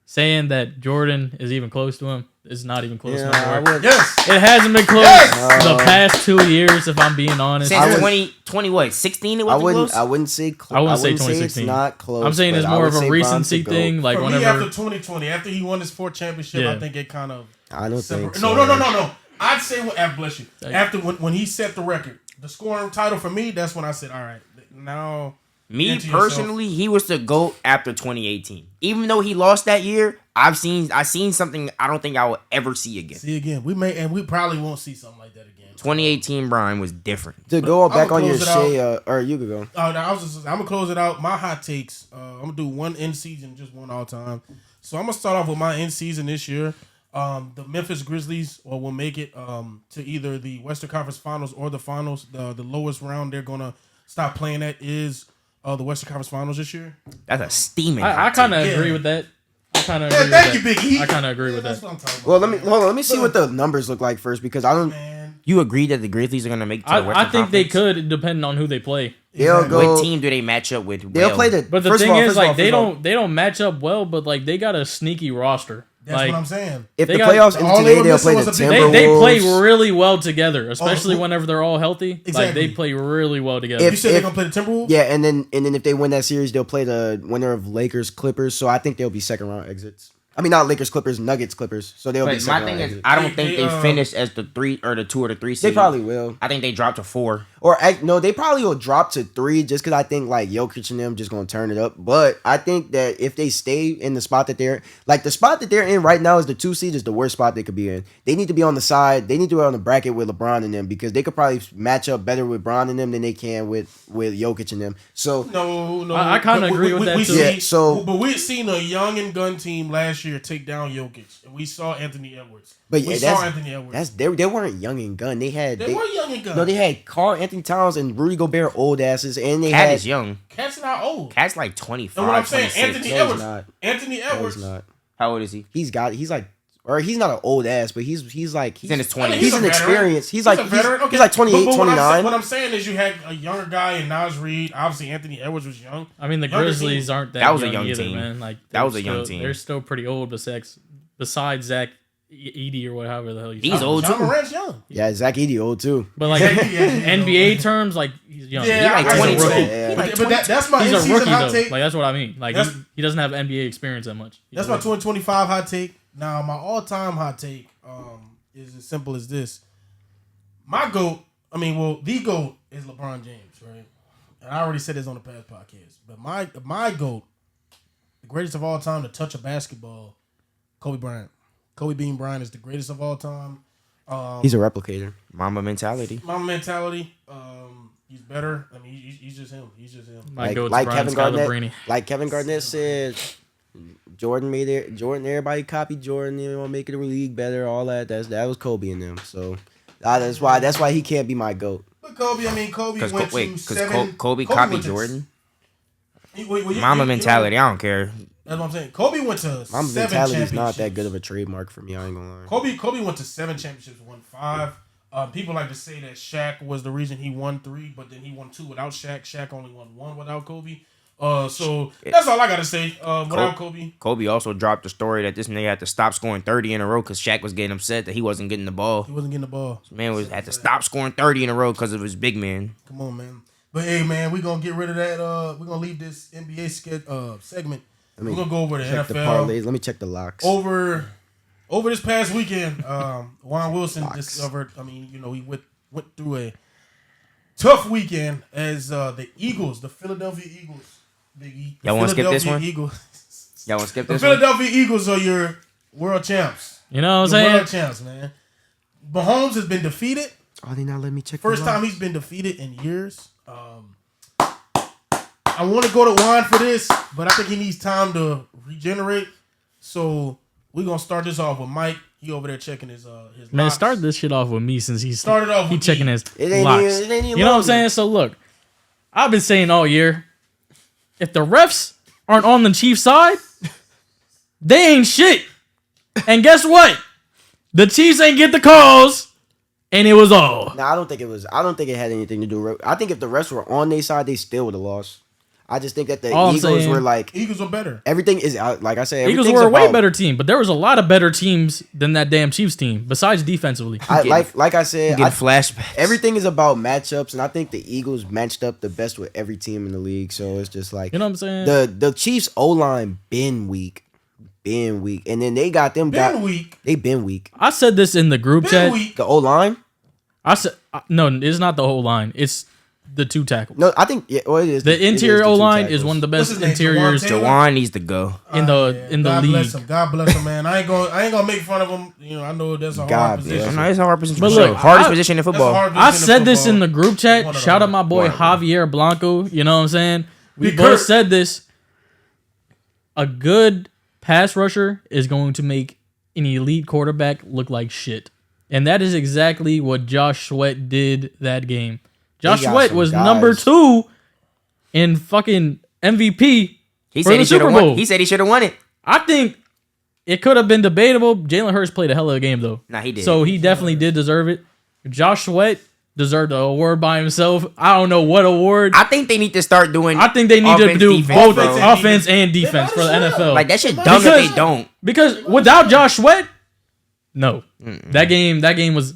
Speaker 5: saying that Jordan is even close to him. It's not even close
Speaker 4: Yeah,
Speaker 5: no
Speaker 4: I
Speaker 5: more.
Speaker 4: would.
Speaker 2: Yes.
Speaker 5: It hasn't been close
Speaker 2: Yes!
Speaker 5: the past 2 years, if I'm being honest.
Speaker 3: Since
Speaker 4: would-
Speaker 3: 2020 what? 16 it
Speaker 4: I
Speaker 3: wasn't
Speaker 4: wouldn't.
Speaker 3: close.
Speaker 4: I wouldn't say.
Speaker 5: I wouldn't say
Speaker 4: it's
Speaker 5: 2016.
Speaker 4: not close.
Speaker 5: I'm saying
Speaker 4: but
Speaker 5: it's
Speaker 4: I
Speaker 5: more
Speaker 4: would
Speaker 5: of a
Speaker 4: say Bron's
Speaker 5: recency
Speaker 4: the GOAT.
Speaker 5: thing. Like
Speaker 2: For
Speaker 5: whenever
Speaker 2: me, after 2020, after he won his 4th championship,
Speaker 5: Yeah.
Speaker 2: I think it kind of.
Speaker 4: I don't think.
Speaker 2: No,
Speaker 4: so.
Speaker 2: no. I'd say bless you.
Speaker 5: Thank you.
Speaker 2: After when he set the record, the scoring title for me, that's when I said, all right, now.
Speaker 3: Me
Speaker 2: into yourself.
Speaker 3: personally, he was the GOAT after 2018. Even though he lost that year, I seen something I don't think I will ever see again.
Speaker 2: See again, we probably won't see something like that again.
Speaker 3: 2018 Brian was different.
Speaker 4: To go
Speaker 2: I'ma
Speaker 4: back on your
Speaker 2: close it
Speaker 4: Shea, or you could go.
Speaker 2: I'm gonna close it out. My hot takes. I'm gonna do one in season, just one all time. So I'm gonna start off with my in season this year. The Memphis Grizzlies will make it to either the Western Conference Finals or the Finals. The lowest round they're gonna stop playing at is the Western Conference Finals this year.
Speaker 3: That's a steaming.
Speaker 5: I
Speaker 3: hot
Speaker 5: kind of
Speaker 2: Yeah.
Speaker 5: agree with that. I kind of
Speaker 2: Yeah,
Speaker 5: agree
Speaker 2: thank
Speaker 5: with
Speaker 2: you,
Speaker 5: that.
Speaker 2: Big E.
Speaker 5: I kind of agree with
Speaker 2: That's
Speaker 5: that.
Speaker 2: what I'm talking about.
Speaker 4: Well, let me see what the numbers look like first because I don't.
Speaker 2: Man,
Speaker 3: You agree that the Grizzlies are gonna make it to the Western
Speaker 5: I think they
Speaker 3: Conference?
Speaker 5: could, depending on who they play.
Speaker 4: They'll
Speaker 2: Exactly.
Speaker 4: go.
Speaker 3: What team do they match up with?
Speaker 4: They'll
Speaker 3: well?
Speaker 4: play the.
Speaker 5: But the
Speaker 4: first of
Speaker 5: thing
Speaker 4: all,
Speaker 5: is,
Speaker 4: first of all,
Speaker 5: like, they
Speaker 4: first of all,
Speaker 5: don't match up well. But like, they got a sneaky roster.
Speaker 2: that's
Speaker 5: like,
Speaker 2: what I'm saying.
Speaker 4: If
Speaker 5: they
Speaker 4: the
Speaker 5: got-
Speaker 4: playoffs end
Speaker 2: all they
Speaker 4: today,
Speaker 2: were
Speaker 4: they'll
Speaker 2: missing
Speaker 4: play the
Speaker 2: was a big-
Speaker 4: Timberwolves.
Speaker 5: they play really well together, especially
Speaker 2: who-
Speaker 5: whenever they're all healthy. Like
Speaker 2: Exactly.
Speaker 5: they play really well together.
Speaker 2: You said they're gonna play the Timberwolves.
Speaker 4: Yeah, and then if they win that series, they'll play the winner of Lakers Clippers. So I think they'll be second round exits. I mean, not Lakers Clippers, Nuggets Clippers. So they'll be
Speaker 3: But
Speaker 4: second
Speaker 3: my
Speaker 4: round
Speaker 3: thing is,
Speaker 4: exits.
Speaker 3: I don't think
Speaker 2: They,
Speaker 3: they finished as the 3 or the 2 or the 3 seed.
Speaker 4: They probably will.
Speaker 3: I think they dropped to 4.
Speaker 4: No, they probably will drop to 3 just because I think like Jokic and them just gonna turn it up. But I think that if they stay in the spot that they're like the spot that they're in right now is the 2 seed is the worst spot they could be in. They need to be on the side. They need to be on the bracket with LeBron and them because they could probably match up better with Bron and them than they can with Jokic and them. So
Speaker 2: No.
Speaker 5: I kinda agree with that, too.
Speaker 4: Yeah, so-
Speaker 2: but we've seen a young and gun team last year take down Jokic, and we saw Anthony Edwards.
Speaker 4: But
Speaker 2: we
Speaker 4: yeah,
Speaker 2: saw
Speaker 4: that's
Speaker 2: Anthony Edwards.
Speaker 4: that's they weren't young and gun. They
Speaker 2: They were young and gun.
Speaker 4: No, they had Carl Anthony Towns and Rudy Gobert old asses, and they
Speaker 3: Cat
Speaker 4: had
Speaker 3: is young.
Speaker 2: Cat's not old.
Speaker 3: Cat's like 25.
Speaker 2: And what I'm saying,
Speaker 3: 26.
Speaker 2: Anthony
Speaker 4: No, he's
Speaker 2: Edwards.
Speaker 4: not.
Speaker 2: Anthony
Speaker 4: No,
Speaker 2: Edwards.
Speaker 4: he's not.
Speaker 3: How old is he?
Speaker 4: He's like, or he's not an old ass, but he's like
Speaker 3: He's in his
Speaker 2: I mean,
Speaker 3: 20s.
Speaker 4: He's
Speaker 2: a
Speaker 4: an
Speaker 2: veteran.
Speaker 4: experience. He's like
Speaker 2: a veteran.
Speaker 4: he's like 28,
Speaker 2: But what I'm
Speaker 4: 29.
Speaker 2: what I'm saying is you had a younger guy in Nas Reed. Obviously, Anthony Edwards was young.
Speaker 5: I mean, the
Speaker 2: Younger
Speaker 5: Grizzlies
Speaker 2: team.
Speaker 5: aren't that,
Speaker 3: That was a
Speaker 5: young
Speaker 3: young
Speaker 5: either,
Speaker 3: team.
Speaker 5: man. Like
Speaker 3: That
Speaker 5: they're
Speaker 3: was a young
Speaker 5: still-
Speaker 3: team.
Speaker 5: They're still pretty old, besides Zach Edey or whatever the hell
Speaker 3: He's
Speaker 5: call
Speaker 3: old
Speaker 5: him.
Speaker 2: John
Speaker 3: too.
Speaker 2: Morant's young.
Speaker 4: Yeah, Zach Edey old too.
Speaker 5: But like NBA terms, like he's young.
Speaker 2: Yeah,
Speaker 3: He like
Speaker 2: I- I-
Speaker 3: 22.
Speaker 2: yeah,
Speaker 4: yeah.
Speaker 3: He like
Speaker 2: But that's my
Speaker 5: He's a
Speaker 2: in-season
Speaker 5: rookie
Speaker 2: hot
Speaker 5: though.
Speaker 2: take.
Speaker 5: Like that's what I mean. Like
Speaker 2: That's-
Speaker 5: he doesn't have NBA experience that much. He's
Speaker 2: That's
Speaker 5: a
Speaker 2: my
Speaker 5: rookie.
Speaker 2: 2025 hot take. Now, my all-time hot take is as simple as this. My GOAT, the GOAT is LeBron James, right? And I already said this on the past podcast. But my GOAT, the greatest of all time to touch a basketball, Kobe Bryant. Kobe Bean Bryant is the greatest of all time.
Speaker 4: He's a replicator.
Speaker 3: Mamba mentality.
Speaker 2: My mentality, he's better. I mean, he's just him. He's just him.
Speaker 5: My
Speaker 4: Like,
Speaker 5: goat's
Speaker 4: like
Speaker 5: Brian
Speaker 4: Kevin Garnett.
Speaker 5: Scalabrine.
Speaker 4: Like Kevin Garnett said, Jordan. Everybody copied Jordan. You know, making the league better. All that. That was Kobe and them. So that's why he can't be my GOAT.
Speaker 2: But Kobe
Speaker 3: Because
Speaker 2: went to seven.
Speaker 3: Kobe
Speaker 2: went
Speaker 3: copied
Speaker 2: to-
Speaker 3: Jordan.
Speaker 2: Mama
Speaker 3: Mamba mentality. I don't care.
Speaker 2: That's what I'm saying. Kobe went to
Speaker 4: My
Speaker 2: 7
Speaker 4: mentality is not
Speaker 2: championships.
Speaker 4: that good of a trademark for me. I ain't gonna lie.
Speaker 2: Kobe went to 7 championships, won 5. People like to say that Shaq was the reason he won 3, but then he won 2 without Shaq. Shaq only won 1 without Kobe. So that's all I gotta say. Without Kobe,
Speaker 3: Kobe also dropped the story that this nigga had to stop scoring 30 in a row because Shaq was getting upset that he wasn't getting the ball.
Speaker 2: he wasn't getting the ball.
Speaker 3: Man had to stop scoring 30 in a row because of his big man.
Speaker 2: Come on, man. But hey, man, we gonna get rid of that. We're gonna leave this NBA segment. We're gonna go over the
Speaker 4: Check the
Speaker 2: NFL.
Speaker 4: parlays. Let me check the locks.
Speaker 2: Over this past weekend, Juan Wilson discovered. He went through a tough weekend as the Eagles, the Philadelphia Eagles, Big E.
Speaker 3: Y'all wanna skip this
Speaker 2: Philadelphia
Speaker 3: one?
Speaker 2: Eagles.
Speaker 3: Y'all want to skip
Speaker 2: The
Speaker 3: this one?
Speaker 2: Philadelphia Eagles are your world champs.
Speaker 5: You know what I'm
Speaker 2: The
Speaker 5: saying?
Speaker 2: world champs, man. Mahomes has been defeated.
Speaker 4: Oh, they not let me check.
Speaker 2: First time he's been defeated in years. I want to go to Juan for this, but I think he needs time to regenerate. So we're gonna start this off with Mike. He over there checking his
Speaker 5: Man,
Speaker 2: locks.
Speaker 5: start this shit off with me since he
Speaker 2: Started off
Speaker 5: he
Speaker 2: with
Speaker 5: checking
Speaker 2: me.
Speaker 5: his
Speaker 4: It ain't
Speaker 5: locks.
Speaker 4: even- it ain't even
Speaker 5: You know what I'm
Speaker 4: longer.
Speaker 5: saying? So look, I've been saying all year, if the refs aren't on the Chiefs side, they ain't shit. And guess what? The Chiefs ain't get the calls, and it was all.
Speaker 4: No, I don't think it was. I don't think it had anything to do with. I think if the refs were on their side, they still would have lost. I just think that the
Speaker 5: All I'm
Speaker 4: Eagles
Speaker 5: saying-
Speaker 4: were like
Speaker 2: Eagles are better.
Speaker 4: everything is out. Like I said,
Speaker 5: Eagles
Speaker 4: everything's
Speaker 5: were a way
Speaker 4: about-
Speaker 5: better team, but there was a lot of better teams than that damn Chiefs team, besides defensively.
Speaker 4: Like I said,
Speaker 3: Getting flashbacks.
Speaker 4: everything is about matchups, and I think the Eagles matched up the best with every team in the league. So it's just like
Speaker 5: You know what I'm saying?
Speaker 4: the Chiefs O line been weak, and then they got them
Speaker 2: Weak.
Speaker 4: They been weak.
Speaker 5: I said this in the group
Speaker 2: Been
Speaker 5: chat.
Speaker 2: weak.
Speaker 4: The O line.
Speaker 5: I said no, it's not the whole line. It's the two tackles.
Speaker 4: No, I think well, it is.
Speaker 5: The
Speaker 4: it is
Speaker 5: interior
Speaker 4: the
Speaker 5: O
Speaker 4: two
Speaker 5: line
Speaker 4: tackles.
Speaker 5: is one of the
Speaker 2: What's
Speaker 5: best
Speaker 2: his name,
Speaker 5: interiors
Speaker 2: Jawan Taylor?
Speaker 3: Jawan needs to go.
Speaker 5: in the
Speaker 2: God
Speaker 5: league.
Speaker 2: bless him. God bless him, man. I ain't gonna make fun of him. You know, I know that's a
Speaker 4: God
Speaker 2: hard
Speaker 4: bless
Speaker 2: position.
Speaker 4: him.
Speaker 3: No, it's a hard position.
Speaker 5: But
Speaker 3: for
Speaker 5: look,
Speaker 3: sure. Hardest
Speaker 5: I-
Speaker 3: position in
Speaker 2: That's a
Speaker 3: football.
Speaker 2: hard
Speaker 5: I
Speaker 2: position
Speaker 5: said
Speaker 2: in
Speaker 5: this in
Speaker 2: football.
Speaker 5: the group
Speaker 2: One
Speaker 5: chat.
Speaker 2: of
Speaker 5: Shout
Speaker 2: them.
Speaker 5: out my boy Javier Blanco. You know what I'm saying? We
Speaker 2: Big
Speaker 5: both
Speaker 2: Kurt.
Speaker 5: said this. A good pass rusher is going to make an elite quarterback look like shit. And that is exactly what Josh Sweat did that game. Josh
Speaker 4: got
Speaker 5: Sweat
Speaker 4: some
Speaker 5: was
Speaker 4: guys.
Speaker 5: number 2 in fucking MVP
Speaker 3: He
Speaker 5: for
Speaker 3: said
Speaker 5: the
Speaker 3: he should
Speaker 5: Super
Speaker 3: have
Speaker 5: Bowl.
Speaker 3: won. He said he should have won it.
Speaker 5: I think it could have been debatable. Jalen Hurts played a hell of a game, though.
Speaker 3: Nah, he did.
Speaker 5: So he definitely did deserve it. Josh Sweat deserved an award by himself. I don't know what award.
Speaker 3: I think they need to start doing.
Speaker 5: I think they need to
Speaker 3: offense,
Speaker 5: do
Speaker 3: defense,
Speaker 5: both
Speaker 3: bro.
Speaker 5: offense and defense for the NFL.
Speaker 3: Like that shit dumb if they don't.
Speaker 5: Because without Josh Sweat, no. That game was,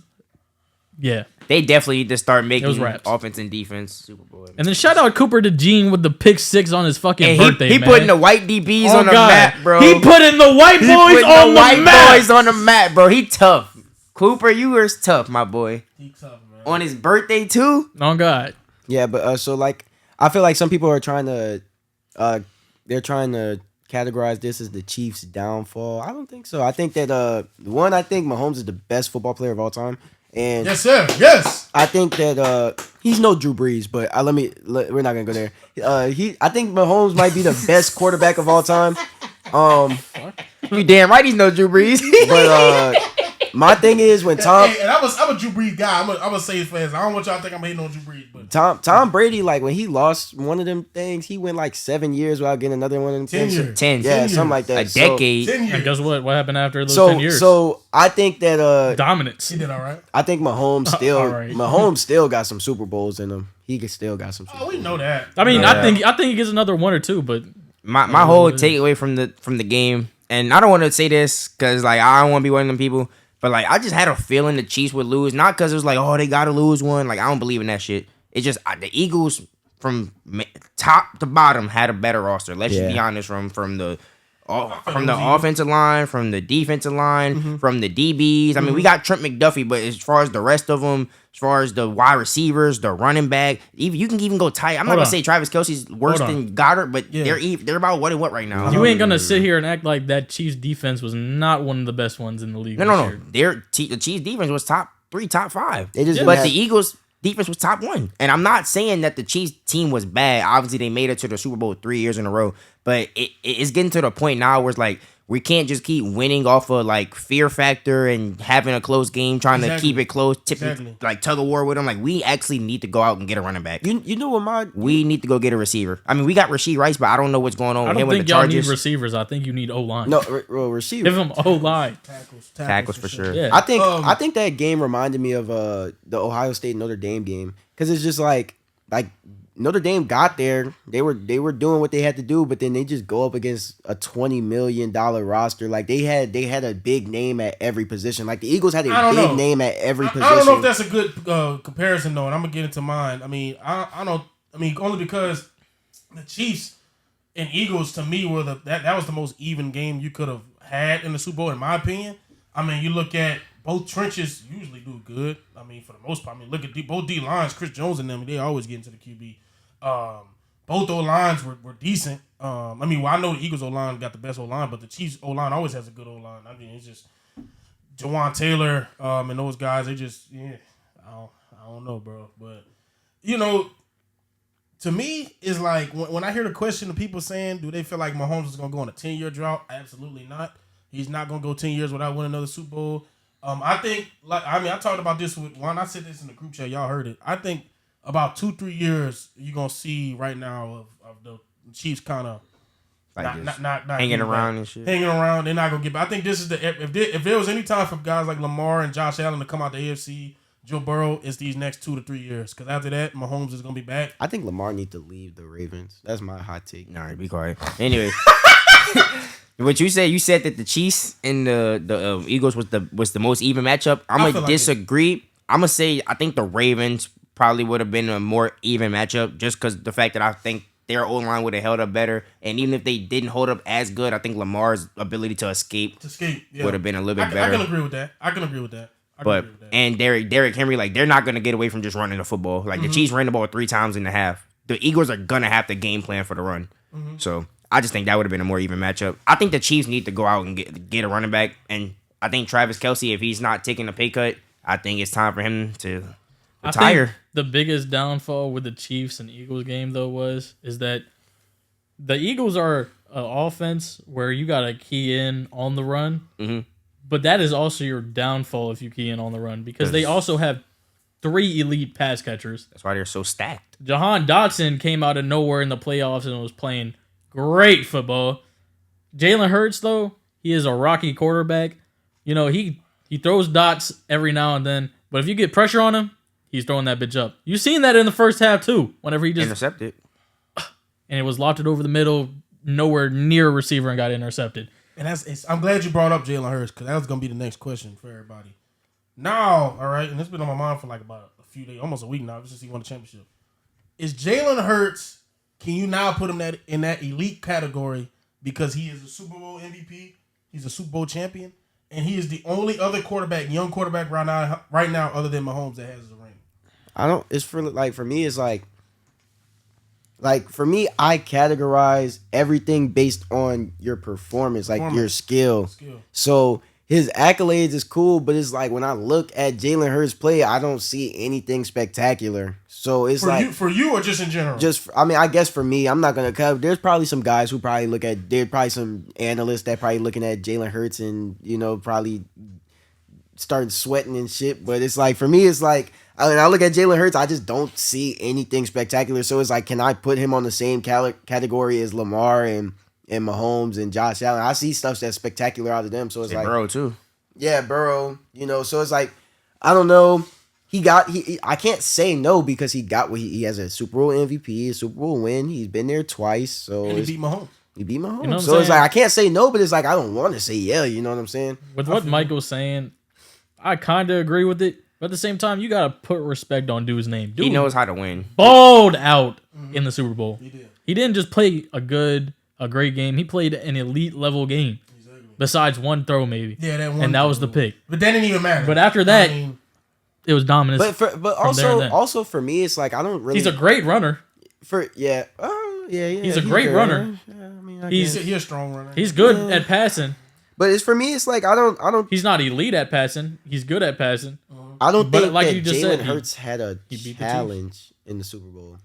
Speaker 5: yeah.
Speaker 3: They definitely need to start
Speaker 5: was
Speaker 3: making
Speaker 5: raps.
Speaker 3: offense and defense Super Bowl.
Speaker 5: And then shout out Cooper DeJean with the pick 6 on his fucking
Speaker 3: And
Speaker 5: birthday,
Speaker 3: he
Speaker 5: man.
Speaker 3: putting the white DBs
Speaker 5: Oh,
Speaker 3: on the
Speaker 5: God.
Speaker 3: map, bro.
Speaker 5: He putting the white
Speaker 3: He
Speaker 5: boys
Speaker 3: putting
Speaker 5: on the
Speaker 3: white
Speaker 5: map.
Speaker 3: boys on the map, bro. He tough. Cooper, you were tough, my boy.
Speaker 2: He tough, man.
Speaker 3: On his birthday too.
Speaker 5: Oh, God.
Speaker 4: Yeah, but so like I feel like some people are trying to they're trying to categorize this as the Chiefs' downfall. I don't think so. I think that I think Mahomes is the best football player of all time. And
Speaker 2: Yes, sir. Yes.
Speaker 4: I think that he's no Drew Brees, but we're not gonna go there. I think Mahomes might be the best quarterback of all time.
Speaker 3: You damn right he's no Drew Brees.
Speaker 4: But my thing is when Tom
Speaker 2: Hey, and I'm a Drew Brees guy. I'm gonna say it fast. I don't want y'all to think I'm hating on Drew Brees, but
Speaker 4: Tom Brady, like when he lost one of them things, he went like 7 years without getting another one of them
Speaker 2: 10
Speaker 4: things.
Speaker 2: years.
Speaker 3: 10.
Speaker 4: Yeah,
Speaker 2: 10
Speaker 4: something like that.
Speaker 3: A
Speaker 4: So-
Speaker 3: decade.
Speaker 2: 10
Speaker 5: And
Speaker 2: years.
Speaker 5: guess what? What happened after those 10 years?
Speaker 4: So I think that
Speaker 5: Dominance.
Speaker 2: He did all right.
Speaker 4: I think Mahomes still
Speaker 5: All right.
Speaker 4: Mahomes still got some Super Bowls in him. He still got some Super
Speaker 2: Oh,
Speaker 4: Bowls.
Speaker 2: we know that.
Speaker 5: I mean,
Speaker 3: Yeah.
Speaker 5: I think he gets another 1 or 2, but
Speaker 3: My whole takeaway from the game, and I don't want to say this because like I don't want to be one of them people, but like I just had a feeling the Chiefs would lose, not because it was like oh they gotta lose one. Like I don't believe in that shit. It's just the Eagles from top to bottom had a better roster. Let's just be honest from the offensive line, from the defensive line, from the DBs. I mean, we got Trent McDuffie, but as far as the rest of them, as far as the wide receivers, the running back, even you can even go tight. I'm not
Speaker 5: Hold
Speaker 3: gonna
Speaker 5: on.
Speaker 3: say Travis Kelce's worse
Speaker 5: Hold on.
Speaker 3: than Goddard, but
Speaker 2: Yeah.
Speaker 3: they're about what right now.
Speaker 5: you ain't gonna sit here and act like that Chiefs defense was not one of the best ones in the league. this
Speaker 3: No.
Speaker 5: year.
Speaker 3: The Chiefs defense was top 3, top 5.
Speaker 4: They just
Speaker 3: But
Speaker 4: had-
Speaker 3: the Eagles defense was top 1. And I'm not saying that the Chiefs team was bad. Obviously, they made it to the Super Bowl 3 years in a row. But it's getting to the point now where it's like we can't just keep winning off of like fear factor and having a close game, trying to
Speaker 2: Exactly.
Speaker 3: keep it close,
Speaker 2: Exactly.
Speaker 3: like tug of war with them. Like we actually need to go out and get a running back.
Speaker 4: You know what my
Speaker 3: We need to go get a receiver. I mean, we got Rasheed Rice, but I don't know what's going on
Speaker 5: I
Speaker 3: with him
Speaker 5: don't
Speaker 3: with
Speaker 5: think
Speaker 3: the
Speaker 5: y'all need
Speaker 3: Chargers.
Speaker 5: receivers. I think you need O-line.
Speaker 4: no receiver.
Speaker 5: Give him O-line.
Speaker 2: Tackles
Speaker 3: for sure.
Speaker 5: Yeah.
Speaker 4: I think that game reminded me of the Ohio State Notre Dame game because it's just like Notre Dame got there, they were doing what they had to do, but then they just go up against a $20 million roster. Like they had a big name at every position. Like the Eagles had
Speaker 2: I
Speaker 4: a
Speaker 2: don't
Speaker 4: big
Speaker 2: know.
Speaker 4: name at every position.
Speaker 2: I don't know if that's a good comparison though, and I'm gonna get into mine. I mean, I don't. I mean, only because the Chiefs and Eagles to me were that was the most even game you could have had in the Super Bowl, in my opinion. I mean, you look at both trenches usually do good. I mean, for the most part. I mean, look at both D lines, Chris Jones and them. They always get into the QB. both O-lines were decent. I know the Eagles O-line got the best O-line, but the Chiefs O-line always has a good O-line. I mean, it's just Jawan Taylor and those guys. They just I don't know, bro. But to me, it's like when I hear the question of people saying, do they feel like Mahomes is gonna go on a 10-year drought? Absolutely not. He's not gonna go 10 years without winning another Super Bowl. I think I talked about this with Juan. I said this in the group chat. Y'all heard it. I think about 2-3 years you're gonna see right now of the Chiefs kind of not
Speaker 3: hanging around and shit.
Speaker 2: Hanging around, they're not gonna get back. I think this is if there was any time for guys like Lamar and Josh Allen to come out the AFC, Joe Burrow, it's these next 2 to 3 years. Because after that, Mahomes is gonna be back.
Speaker 4: I think Lamar needs to leave the Ravens. That's my hot take.
Speaker 3: All right, be quiet. Anyway, what you said that the Chiefs and the Eagles was the most even matchup. I'm gonna disagree. I'm gonna say I think the Ravens probably would have been a more even matchup just because the fact that I think their O-line would have held up better. And even if they didn't hold up as good, I think Lamar's ability to escape would have been a little bit better.
Speaker 2: I can agree with that.
Speaker 3: And Derrick Henry, like, they're not going to get away from just running the football. Like, the Chiefs ran the ball 3 times in the half. The Eagles are going to have to game plan for the run. So, I just think that would have been a more even matchup. I think the Chiefs need to go out and get a running back. And I think Travis Kelce, if he's not taking a pay cut, I think it's time for him to retire.
Speaker 5: I think the biggest downfall with the Chiefs and Eagles game, though, is that the Eagles are an offense where you got to key in on the run. But that is also your downfall if you key in on the run because they also have 3 elite pass catchers.
Speaker 3: That's why they're so stacked.
Speaker 5: Jahan Dotson came out of nowhere in the playoffs and was playing great football. Jalen Hurts, though, he is a rocky quarterback. He throws dots every now and then, but if you get pressure on him, he's throwing that bitch up. You've seen that in the first half, too, whenever he just
Speaker 3: intercepted.
Speaker 5: And it was lofted over the middle, nowhere near a receiver and got intercepted.
Speaker 2: And I'm glad you brought up Jalen Hurts because that was going to be the next question for everybody. Now, all right, and it's been on my mind for like about a few days, almost a week now, just since he won the championship. Is Jalen Hurts, can you now put him in that elite category because he is a Super Bowl MVP, he's a Super Bowl champion, and he is the only other young quarterback right now other than Mahomes that has a ring?
Speaker 4: It's for me, it's like for me, I categorize everything based on your performance, your skill. So his accolades is cool, but it's like when I look at Jalen Hurts play, I don't see anything spectacular. So it's
Speaker 2: for you or just in general.
Speaker 4: I guess for me, I'm not gonna cut. There's probably some guys who probably there's probably some analysts that probably looking at Jalen Hurts and probably starting sweating and shit. But it's like for me, it's like. When I look at Jalen Hurts, I just don't see anything spectacular. So it's like, can I put him on the same category as Lamar and Mahomes and Josh Allen? I see stuff that's spectacular out of them. So it's like
Speaker 3: Burrow too.
Speaker 4: Yeah, Burrow. So it's like, I don't know. I can't say no because he got what he has a Super Bowl MVP, a Super Bowl win. He's been there twice. So
Speaker 2: and he beat Mahomes.
Speaker 4: So it's like I can't say no, but it's like I don't want to say yeah. You know what I'm saying?
Speaker 5: With what Michael's saying, I kind of agree with it. But at the same time, you got to put respect on dude's name. Dude
Speaker 3: he knows how to win.
Speaker 5: Balled out in the Super Bowl.
Speaker 2: He did.
Speaker 5: He didn't just play a great game. He played an elite level game. Exactly. Besides one throw, maybe.
Speaker 2: Yeah, that one.
Speaker 5: And that was the pick.
Speaker 2: But that didn't even matter.
Speaker 5: But after that, it was dominance.
Speaker 4: But also for me, it's like I don't really.
Speaker 5: He's a great runner.
Speaker 4: Yeah.
Speaker 5: He's a great runner.
Speaker 2: He's a strong runner.
Speaker 5: He's good at passing.
Speaker 4: But it's for me, it's like I don't.
Speaker 5: He's not elite at passing. He's good at passing.
Speaker 4: I don't think
Speaker 5: like
Speaker 4: that
Speaker 5: you just
Speaker 4: Jalen
Speaker 5: said,
Speaker 4: Hurts had a challenge in the Super Bowl,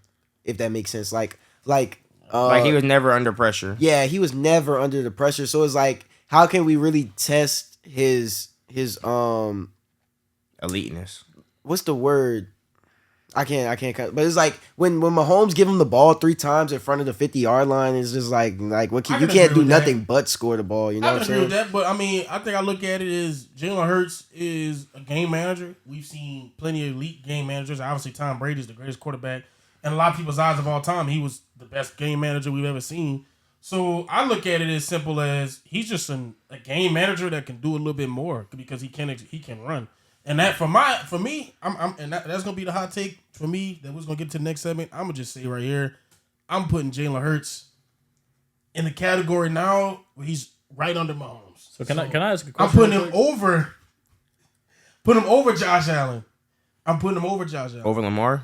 Speaker 4: if that makes sense. Like
Speaker 3: he was never under pressure.
Speaker 4: Yeah, he was never under the pressure. So it's like, how can we really test his
Speaker 3: eliteness?
Speaker 4: What's the word? I can't cut. But it's like when Mahomes give him the ball 3 times in front of the 50-yard line, it's just like what you can't do nothing but score the ball. You know what I'm saying?
Speaker 2: I agree with that, but I mean, I think I look at it as Jalen Hurts is a game manager. We've seen plenty of elite game managers. Obviously, Tom Brady is the greatest quarterback in a lot of people's eyes of all time. He was the best game manager we've ever seen. So I look at it as simple as he's just a game manager that can do a little bit more because he can run. And that for me, that's gonna be the hot take for me. That was gonna get to the next segment. I'm gonna just say right here, I'm putting Jalen Hurts in the category now where he's right under Mahomes.
Speaker 5: So can I ask a question?
Speaker 2: I'm putting him over Josh Allen. I'm putting him over Josh Allen.
Speaker 3: Over Lamar.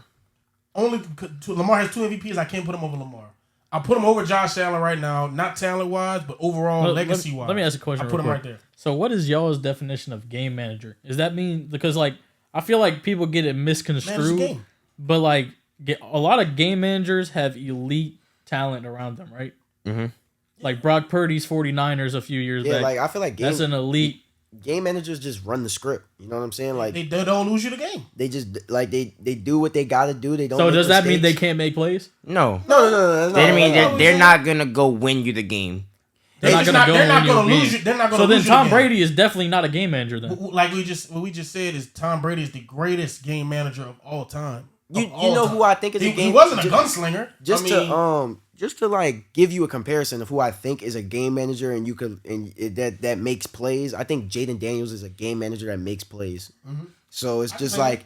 Speaker 2: only Lamar has 2 MVPs. I can't put him over Lamar. I put him over Josh Allen right now, not talent wise, but overall legacy wise.
Speaker 5: Let me ask a question.
Speaker 2: I put him right there.
Speaker 5: So, what is y'all's definition of game manager? Does that mean because like I feel like people get it misconstrued, but like a lot of game managers have elite talent around them, right? Mm-hmm. Like Brock Purdy's 49ers a few years back.
Speaker 4: Like I feel like
Speaker 5: that's an elite.
Speaker 4: Game managers just run the script. You know what I'm saying? Like
Speaker 2: they don't lose you the game.
Speaker 4: They just like they do what they gotta do. They don't.
Speaker 5: So does that mean they can't make plays?
Speaker 3: No.
Speaker 4: They're
Speaker 3: not gonna go win you the game.
Speaker 5: They're not gonna lose you.
Speaker 2: They're not gonna.
Speaker 5: So then Tom Brady is definitely not a game manager. Then,
Speaker 2: like what we just said is Tom Brady is the greatest game manager of all time.
Speaker 4: You know who I think is a game.
Speaker 2: He wasn't a gunslinger.
Speaker 4: Just to like give you a comparison of who I think is a game manager and that makes plays. I think Jaden Daniels is a game manager that makes plays. Mm-hmm. So it's like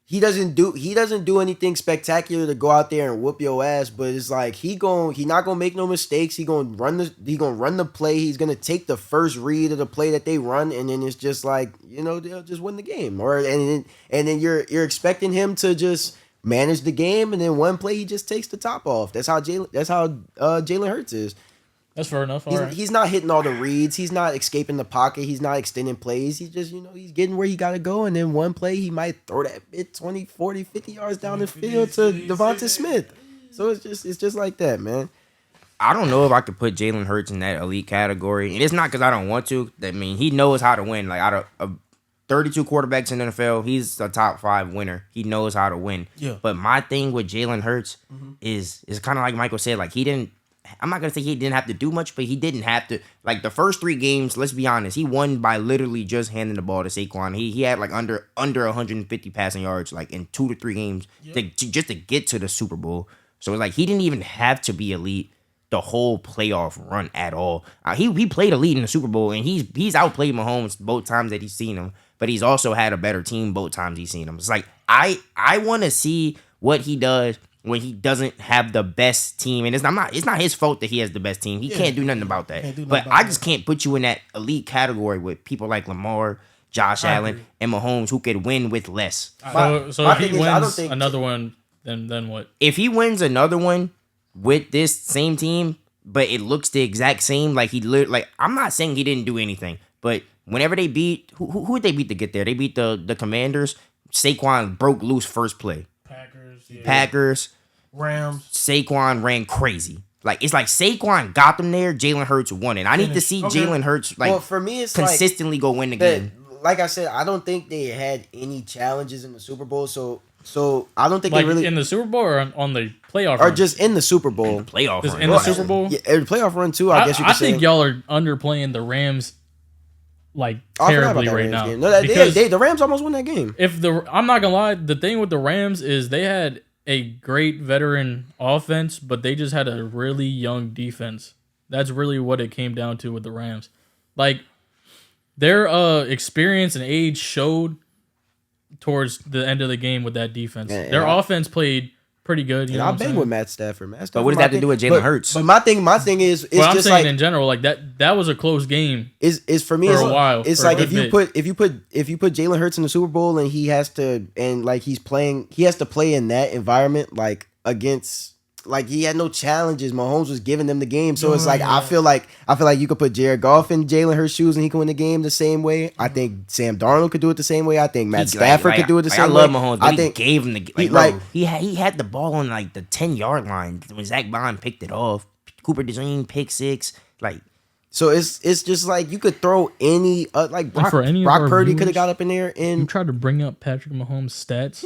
Speaker 4: he doesn't do anything spectacular to go out there and whoop your ass, but it's like he not gonna make no mistakes. He gonna run the play. He's gonna take the first read of the play that they run, and then it's just like they'll just win the game. And then you're expecting him to just manage the game, and then one play he just takes the top off. That's how Jalen Hurts is.
Speaker 5: That's fair enough.
Speaker 4: He's not hitting all the reads. He's not escaping the pocket. He's not extending plays. He's just, he's getting where he got to go. And then one play, he might throw that bit 20, 40, 50 yards down the field to Devonta Smith. So it's just like that, man.
Speaker 3: I don't know if I could put Jalen Hurts in that elite category. And it's not because I don't want to. I mean, he knows how to win. Like, out of 32 quarterbacks in the NFL, he's a top 5 winner. He knows how to win.
Speaker 2: Yeah.
Speaker 3: But my thing with Jalen Hurts is kind of like Michael said. Like, I'm not going to say he didn't have to do much, but he didn't have to. Like, the first 3 games, let's be honest, he won by literally just handing the ball to Saquon. He had, like, under 150 passing yards, like, in 2 to 3 games just to get to the Super Bowl. So, it's like, he didn't even have to be elite the whole playoff run at all. He played elite in the Super Bowl, and he's outplayed Mahomes both times that he's seen him, but he's also had a better team both times he's seen him. It's like, I want to see what he does when he doesn't have the best team, and it's not his fault that he has the best team. He can't do nothing about that. But I just can't put you in that elite category with people like Lamar, Josh Allen, and Mahomes who could win with less.
Speaker 5: So if he wins another one, then what? If
Speaker 3: he wins another one with this same team, but it looks the exact same, like I'm not saying he didn't do anything, but whenever they beat who did they beat to get there? They beat the Commanders. Saquon broke loose first play. Packers.
Speaker 2: Rams.
Speaker 3: Saquon ran crazy. Like, it's like Saquon got them there. Jalen Hurts won it. I need to see Jalen Hurts
Speaker 4: for me, it's
Speaker 3: consistently go win the game.
Speaker 4: Like I said, I don't think they had any challenges in the Super Bowl. So I don't think
Speaker 5: like
Speaker 4: they really
Speaker 5: in the Super Bowl or on the playoff
Speaker 4: or
Speaker 5: run?
Speaker 4: just in the Super Bowl.
Speaker 3: Playoff run.
Speaker 5: In the Super Bowl?
Speaker 4: Yeah, the playoff run too. I guess you could say.
Speaker 5: I think y'all are underplaying the Rams like terribly right now.
Speaker 4: No, the Rams almost won that game.
Speaker 5: I'm not gonna lie, the thing with the Rams is they had a great veteran offense, but they just had a really young defense. That's really what it came down to with the Rams. Like, their experience and age showed towards the end of the game with that defense. Their offense played pretty good. You know,
Speaker 4: I've been with Matt Stafford.
Speaker 3: But what does that have to do with Jalen Hurts?
Speaker 4: But my thing is, it's
Speaker 5: well, I'm
Speaker 4: just
Speaker 5: saying
Speaker 4: like
Speaker 5: in general, like that was a close game.
Speaker 4: Is for me
Speaker 5: for a while.
Speaker 4: It's like if you put Jalen Hurts in the Super Bowl and he has to play in that environment, like against. Like, he had no challenges. Mahomes was giving them the game. So it's like, I feel like you could put Jared Goff in Jalen Hurts' shoes and he can win the game the same way. I think Sam Darnold could do it the same way. I think Matt Stafford could do it the same way.
Speaker 3: I love Mahomes, but he gave him the he had the ball on like the 10-yard line when Zach Bond picked it off. Cooper DeJean pick 6. Like,
Speaker 4: so it's just like you could throw any like Brock Purdy could have got up in there and
Speaker 5: you tried to bring up Patrick Mahomes' stats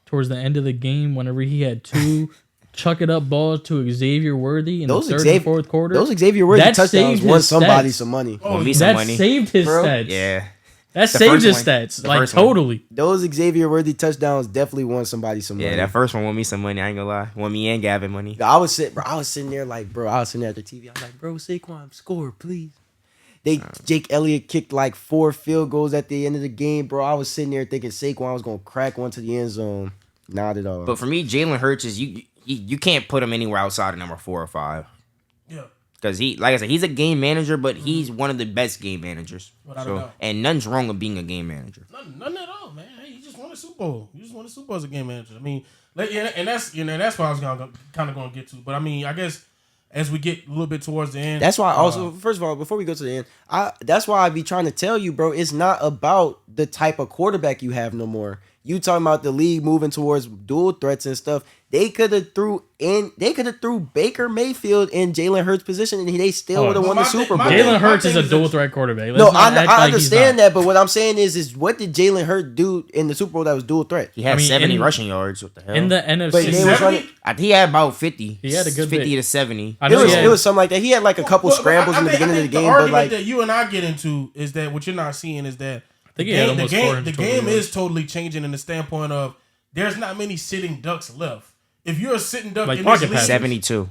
Speaker 5: towards the end of the game whenever he had 2 chuck it up balls to Xavier Worthy in the third and fourth quarter.
Speaker 4: Those Xavier Worthy touchdowns won somebody some money.
Speaker 5: That saved his stats.
Speaker 3: Yeah.
Speaker 5: That saved his stats. Like, totally.
Speaker 4: Those Xavier Worthy touchdowns definitely won somebody some money.
Speaker 3: Yeah, that first one won me some money. I ain't gonna lie. Won me and Gavin money.
Speaker 4: I was sitting there at the TV. I was like, bro, Saquon, score, please. Jake Elliott kicked like 4 field goals at the end of the game, bro. I was sitting there thinking Saquon was gonna crack one to the end zone. Not at all.
Speaker 3: But for me, Jalen Hurts is you can't put him anywhere outside of number 4 or 5.
Speaker 2: Yeah.
Speaker 3: Because like I said, he's a game manager, but he's one of the best game managers. And nothing's wrong with being a game manager.
Speaker 2: Nothing at all, man. Hey, he just won the Super Bowl. You just won the Super Bowl as a game manager. I mean, and that's that's what I was kind of going to get to. But I mean, I guess as we get a little bit towards the end,
Speaker 4: that's why. Also, first of all, before we go to the end, that's why I be trying to tell you, bro. It's not about the type of quarterback you have no more. You talking about the league moving towards dual threats and stuff. They could have threw Baker Mayfield in Jalen Hurts' position, and they still would have won the Super Bowl.
Speaker 5: Jalen Hurts is a dual threat quarterback.
Speaker 4: No, I understand that, but what I'm saying is what did Jalen Hurts do in the Super Bowl that was dual threat?
Speaker 3: He had 70 rushing yards. What the hell?
Speaker 5: In the NFC,
Speaker 4: But they was running,
Speaker 3: he had about 50.
Speaker 5: He had a good
Speaker 3: 50
Speaker 5: bit.
Speaker 3: to 70.
Speaker 4: it was something like that. He had like a couple scrambles in the beginning of the game,
Speaker 2: The argument
Speaker 4: but like
Speaker 2: that you and I get into is that what you're not seeing is that
Speaker 5: I think he had almost 400
Speaker 2: the game is totally changing in the standpoint of there's not many sitting ducks left. If you're a sitting duck
Speaker 5: Like
Speaker 2: in this
Speaker 5: pocket
Speaker 2: league,
Speaker 5: passes.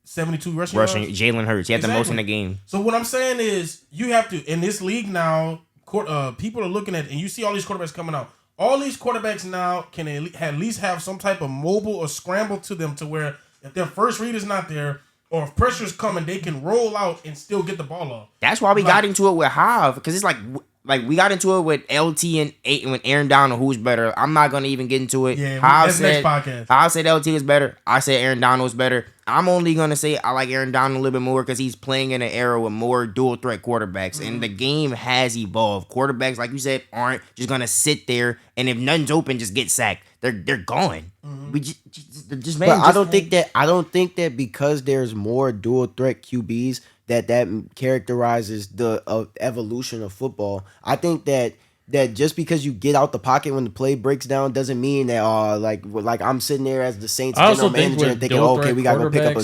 Speaker 3: 72
Speaker 2: rushing
Speaker 3: rushing.
Speaker 2: yards.
Speaker 3: Jalen Hurts. He had the most in the game.
Speaker 2: So what I'm saying is you have to, in this league now, people are looking at, and you see all these quarterbacks coming out. All these quarterbacks now can at least have some type of mobile or scramble to them to where if their first read is not there, or if pressure's coming, they can roll out and still get the ball off.
Speaker 3: That's why we got into it with Hive, because it's like we got into it with LT and when Aaron Donald, who's better. I'm not gonna even get into it.
Speaker 2: Yeah,
Speaker 3: Hive
Speaker 2: that's next podcast.
Speaker 3: Hive said LT was better. I said Aaron Donald was better. I'm only gonna say I like Aaron Donald a little bit more because he's playing in an era with more dual threat quarterbacks, and the game has evolved. Quarterbacks, like you said, aren't just gonna sit there and if nothing's open, just get sacked. They're gone. We just man.
Speaker 4: But I don't think that because there's more dual threat QBs that characterizes the evolution of football. I think that just because you get out the pocket when the play breaks down doesn't mean that like I'm sitting there as the Saints general manager and thinking, okay, we gotta go pick up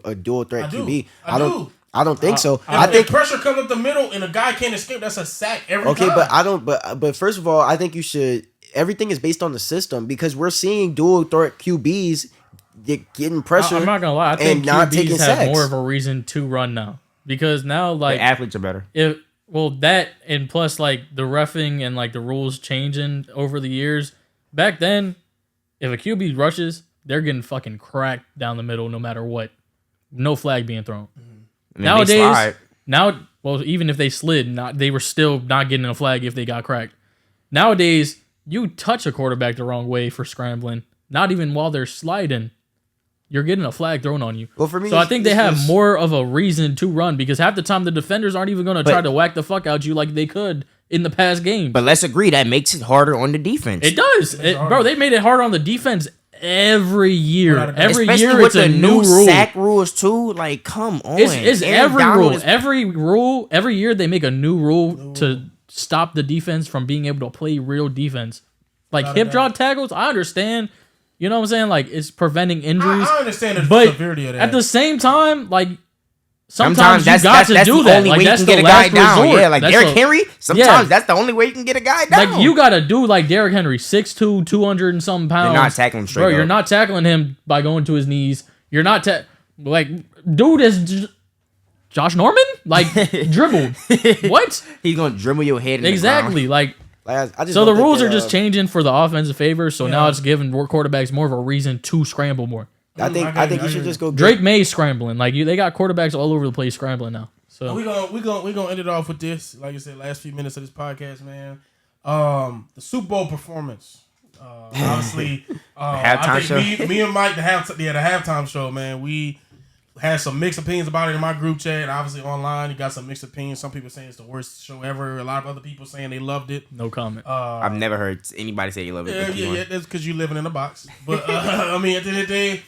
Speaker 4: a dual threat QB. I don't think so.
Speaker 2: I think pressure comes up the middle and a guy can't escape. That's a sack every time.
Speaker 4: Okay, but first of all, I think you should. Everything is based on the system because we're seeing dual threat QBs getting pressure.
Speaker 5: I'm not gonna lie. I think
Speaker 4: not
Speaker 5: QBs
Speaker 4: taking
Speaker 5: have
Speaker 4: sacks.
Speaker 5: more of a reason to run now because now like
Speaker 3: the athletes are better.
Speaker 5: That and plus like the reffing and like the rules changing over the years. Back then, if a QB rushes, they're getting fucking cracked down the middle no matter what. No flag being thrown. Nowadays, even if they slid, they were still not getting a flag if they got cracked. Nowadays, you touch a quarterback the wrong way for scrambling, not even while they're sliding, you're getting a flag thrown on you.
Speaker 4: Well, for me,
Speaker 5: so I think they have more of a reason to run because half the time the defenders aren't even going to try to whack the fuck out you like they could in the past game.
Speaker 3: But let's agree that makes it harder on the defense.
Speaker 5: It does, bro. They made it harder on the defense every year. Every
Speaker 3: Especially
Speaker 5: year,
Speaker 3: with
Speaker 5: it's
Speaker 3: the
Speaker 5: a new rule.
Speaker 3: sack rules too. Like, come on,
Speaker 5: It's every rule. Every year they make a new rule to stop the defense from being able to play real defense. Like hip drop tackles, I understand. You know what I'm saying? Like it's preventing injuries.
Speaker 2: I understand the
Speaker 5: but
Speaker 2: severity of that.
Speaker 5: at the same time, like sometimes you
Speaker 3: that's
Speaker 5: got to
Speaker 3: the
Speaker 5: do that.
Speaker 3: only
Speaker 5: Like
Speaker 3: way
Speaker 5: that's
Speaker 3: you can
Speaker 5: the
Speaker 3: get a guy
Speaker 5: last
Speaker 3: down.
Speaker 5: resort.
Speaker 3: Yeah, like Derrick Henry. Sometimes that's the only way you can get a guy down.
Speaker 5: Like you got to do like Derrick Henry, 6'2", 200 and something pounds.
Speaker 3: You're not tackling him straight
Speaker 5: bro. You're
Speaker 3: up.
Speaker 5: not tackling him by going to his knees. You're not like dude is Josh Norman like dribbled. What?
Speaker 3: He's gonna dribble your head in
Speaker 5: Exactly.
Speaker 3: the ground.
Speaker 5: Like
Speaker 4: I just
Speaker 5: so
Speaker 4: don't
Speaker 5: the rules
Speaker 4: think
Speaker 5: are just changing for the offensive favor. So now it's giving quarterbacks more of a reason to scramble more.
Speaker 4: I think you should just go.
Speaker 5: Drake May's scrambling. Like they got quarterbacks all over the place scrambling now. So
Speaker 2: we gonna end it off with this. Like I said, last few minutes of this podcast, man. The Super Bowl performance. Obviously,
Speaker 3: halftime show.
Speaker 2: Me and Mike, the halftime show, man. We had some mixed opinions about it in my group chat. Obviously, online, you got some mixed opinions. Some people saying it's the worst show ever. A lot of other people saying they loved it.
Speaker 5: no comment.
Speaker 3: I've never heard anybody say they love it.
Speaker 2: Yeah. That's because you living in a box. But I mean, at the end of the day,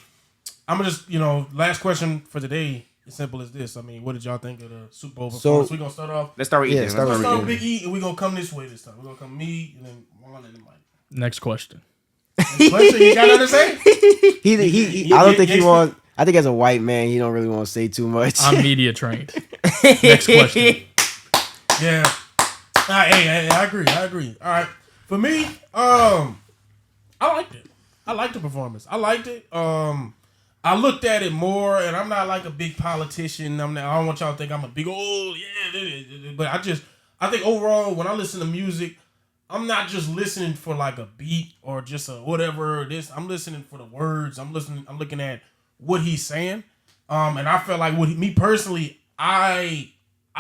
Speaker 2: I'm gonna just last question for today. As simple as this. I mean, what did y'all think of the Super Bowl performance? We gonna start off.
Speaker 3: Let's start with Ethan.
Speaker 2: Let's start with Big E, and we gonna come this way this time. We're gonna come me and then Marlon and then Mike.
Speaker 5: Next question.
Speaker 2: Next question, you got nothing to say?
Speaker 4: I don't think he want. I think as a white man, he don't really want to say too much.
Speaker 5: I'm media trained. Next question.
Speaker 2: Yeah. Hey, I agree. All right. For me, I liked it. I liked the performance. I liked it. I looked at it more, and I'm not like a big politician. I don't want y'all to think I'm a big but I think overall when I listen to music, I'm not just listening for like a beat or just a whatever. I'm listening for the words. I'm looking at what he's saying. And I felt like me personally, I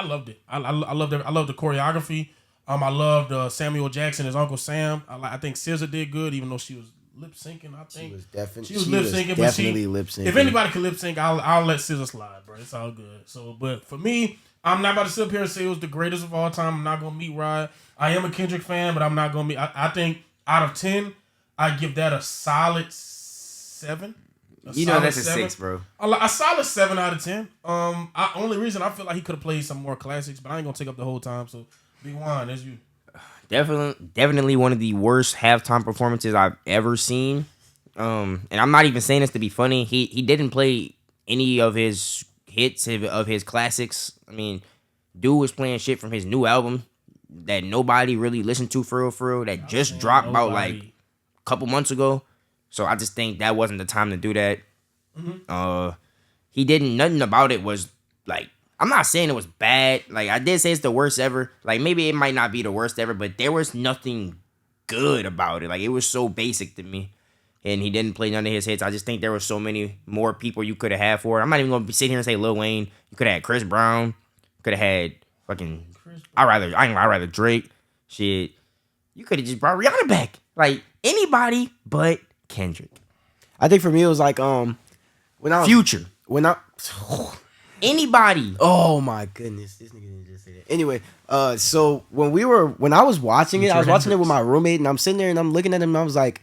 Speaker 2: loved it. I loved it. I loved the choreography. I loved Samuel Jackson as Uncle Sam. I think SZA did good, even though she was lip syncing. I think
Speaker 4: She was lip syncing.
Speaker 2: If anybody can lip sync, I'll let SZA slide, bro. It's all good. So, but for me, I'm not about to sit up here and say it was the greatest of all time. I'm not gonna meet Rod. I am a Kendrick fan, but I'm not gonna be. I think out of 10, I give that a solid 7.
Speaker 3: That's a 6, bro.
Speaker 2: A solid 7 out of 10. Only reason I feel like he could have played some more classics, but I ain't gonna take up the whole time. So, Big Juan, that's you.
Speaker 3: Definitely one of the worst halftime performances I've ever seen. And I'm not even saying this to be funny. He didn't play any of his hits, of his classics. I mean, dude was playing shit from his new album that nobody really listened to for real, that just dropped about like a couple months ago. So I just think that wasn't the time to do that. Mm-hmm. He didn't, nothing about it was like, I'm not saying it was bad. Like, I did say it's the worst ever. Like, maybe it might not be the worst ever, but there was nothing good about it. Like, it was so basic to me. And he didn't play none of his hits. I just think there were so many more people you could have had for it. I'm not even going to sit here and say Lil Wayne. You could have had Chris Brown. You could have had fucking... I'd rather Drake. Shit. You could have just brought Rihanna back. Like, anybody but Kendrick.
Speaker 4: I think for me, it was like, when I was...
Speaker 3: Future. Anybody.
Speaker 4: Oh my goodness, this nigga didn't just say that. Anyway, so when I was watching it, I was watching it with my roommate, and I'm sitting there and I'm looking at him, and I was like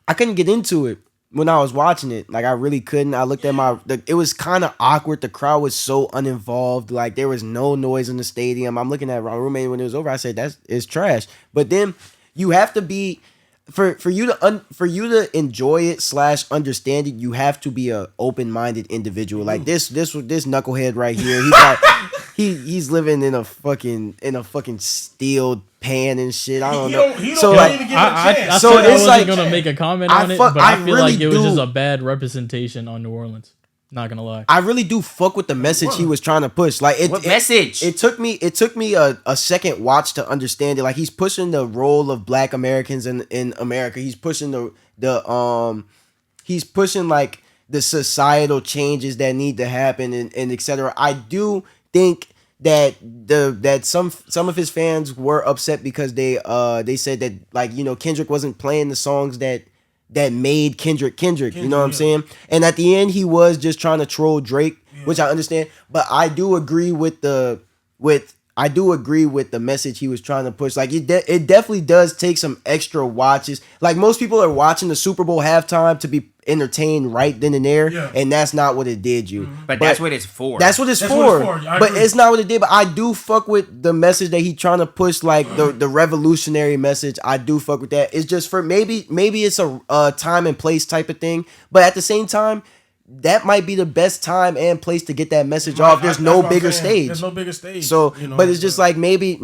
Speaker 4: I couldn't get into it when I was watching it. Like I really couldn't. I looked at it was kind of awkward. The crowd was so uninvolved. Like there was no noise in the stadium. I'm looking at my roommate when it was over. I said it's trash. But then you have to be. For you to enjoy it / understand it, you have to be a open-minded individual. Like this knucklehead right here, he's living in a fucking steel pan and shit. I don't know.
Speaker 5: I wasn't gonna make a comment on it, but I feel like it was just a bad representation on New Orleans. Not gonna lie,
Speaker 4: I really do fuck with the message he was trying to push. Like
Speaker 3: what message?
Speaker 4: It took me a second watch to understand it. Like he's pushing the role of Black Americans in America. He's pushing he's pushing like the societal changes that need to happen and etc. I do think that some of his fans were upset because they said that like Kendrick wasn't playing the songs that made Kendrick, you know what I'm saying? And at the end, he was just trying to troll Drake, which I understand. But I do agree with the message he was trying to push. Like it definitely does take some extra watches. Like most people are watching the Super Bowl halftime to be entertained right then and there, and that's not what it did you.
Speaker 3: But that's what it's for.
Speaker 4: That's what it's for. But it's not what it did. But I do fuck with the message that he trying to push, like the revolutionary message. I do fuck with that. It's just for maybe it's a time and place type of thing. But at the same time, that might be the best time and place to get that message off. There's no bigger stage.
Speaker 2: There's no bigger stage.
Speaker 4: So, but it's just like maybe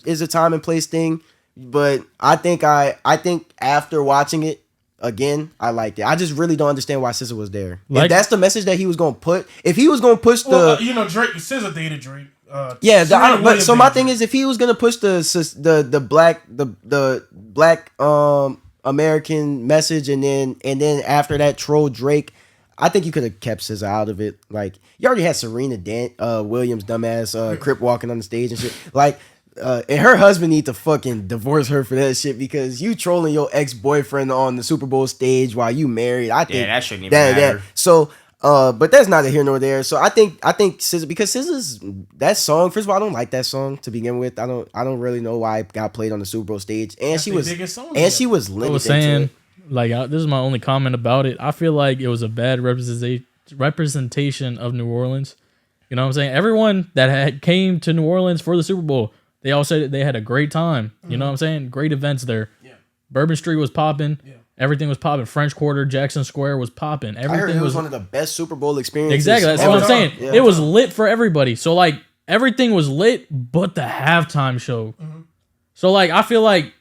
Speaker 4: it's a time and place thing. But I think after watching it again, I liked it. I just really don't understand why SZA was there. Like, if that's the message that he was gonna put, if he was gonna push
Speaker 2: Drake, SZA dated Drake.
Speaker 4: So my thing is, if he was gonna push the black American message, and then after that troll Drake, I think you could have kept SZA out of it. Like you already had Serena Williams, dumbass Crip walking on the stage and shit. Like. And her husband need to fucking divorce her for that shit because you trolling your ex-boyfriend on the Super Bowl stage while you married. I think
Speaker 3: that shouldn't even matter.
Speaker 4: So, but that's neither here nor there. So I think SZA, because SZA's that song. First of all, I don't like that song to begin with. I don't really know why it got played on the Super Bowl stage. And
Speaker 2: that's
Speaker 4: she was limited.
Speaker 5: I was saying, like, this is my only comment about it. I feel like it was a bad representation of New Orleans. You know what I'm saying? Everyone that came to New Orleans for the Super Bowl, they all said that they had a great time. You know what I'm saying? Great events there. Yeah. Bourbon Street was popping. Yeah. Everything was popping. French Quarter, Jackson Square was popping. Everything
Speaker 4: was one of the best Super Bowl experiences.
Speaker 5: Exactly. That's what I'm saying. Yeah. It was lit for everybody. So, like, everything was lit but the halftime show. Mm-hmm. So, like, I feel like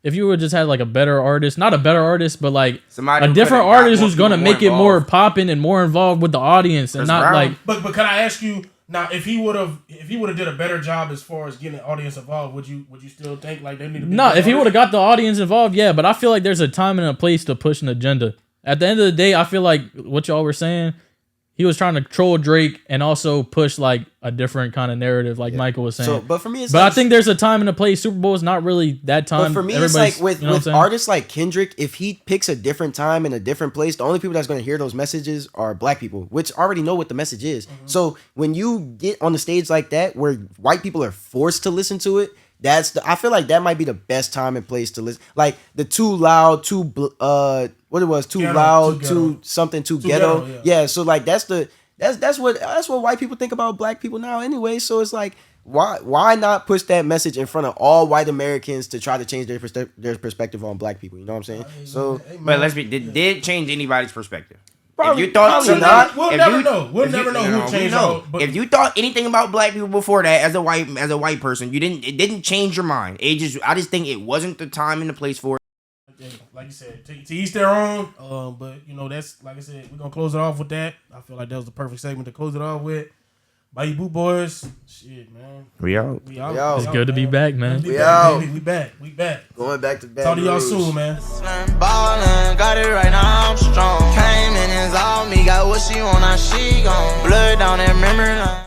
Speaker 5: if you would just had, like, a better artist, not a better artist, but, like, a different artist who's going to make it more popping and more involved with the audience and not, like...
Speaker 2: But can I ask you... Now, if he would have did a better job as far as getting the audience involved, would you still think like they need to be?
Speaker 5: No, if he would have got the audience involved, yeah. But I feel like there's a time and a place to push an agenda. At the end of the day, I feel like what y'all were saying, he was trying to troll Drake and also push like a different kind of narrative, like Michael was saying.
Speaker 4: So, but for me, it's
Speaker 5: but
Speaker 4: like,
Speaker 5: I think there's a time and a place. Super Bowl is not really that time.
Speaker 4: But for me, it's like with
Speaker 5: you know what I'm saying?
Speaker 4: artists like Kendrick, if he picks a different time and a different place, the only people that's going to hear those messages are black people, which already know what the message is. So when you get on the stage like that, where white people are forced to listen to it, I feel like that might be the best time and place to listen. Like the too loud, too ghetto,
Speaker 2: ghetto,
Speaker 4: yeah. So like that's what white people think about black people now anyway. So it's like why not push that message in front of all white Americans to try to change their perspective on black people? You know what I'm saying? So,
Speaker 3: but let's be did it change anybody's perspective?
Speaker 4: Probably,
Speaker 3: if you thought
Speaker 4: probably not.
Speaker 2: We'll never know. We'll never know who changed it. But
Speaker 3: if you thought anything about black people before that, as a white person, it didn't change your mind. I just think it wasn't the time and the place for it.
Speaker 2: Like you said, to each their own. But you know, that's like I said, we're gonna close it off with that. I feel like that was the perfect segment to close it off with. Bye, you BootBoys. Shit, man.
Speaker 3: We out.
Speaker 5: It's good to be back, man.
Speaker 2: We back.
Speaker 4: Going back to bed.
Speaker 2: Talk to y'all soon, man.
Speaker 1: Ballin', got it right now, I'm strong. Came in and all me, got what she want, now she gone. Blood down that memory line.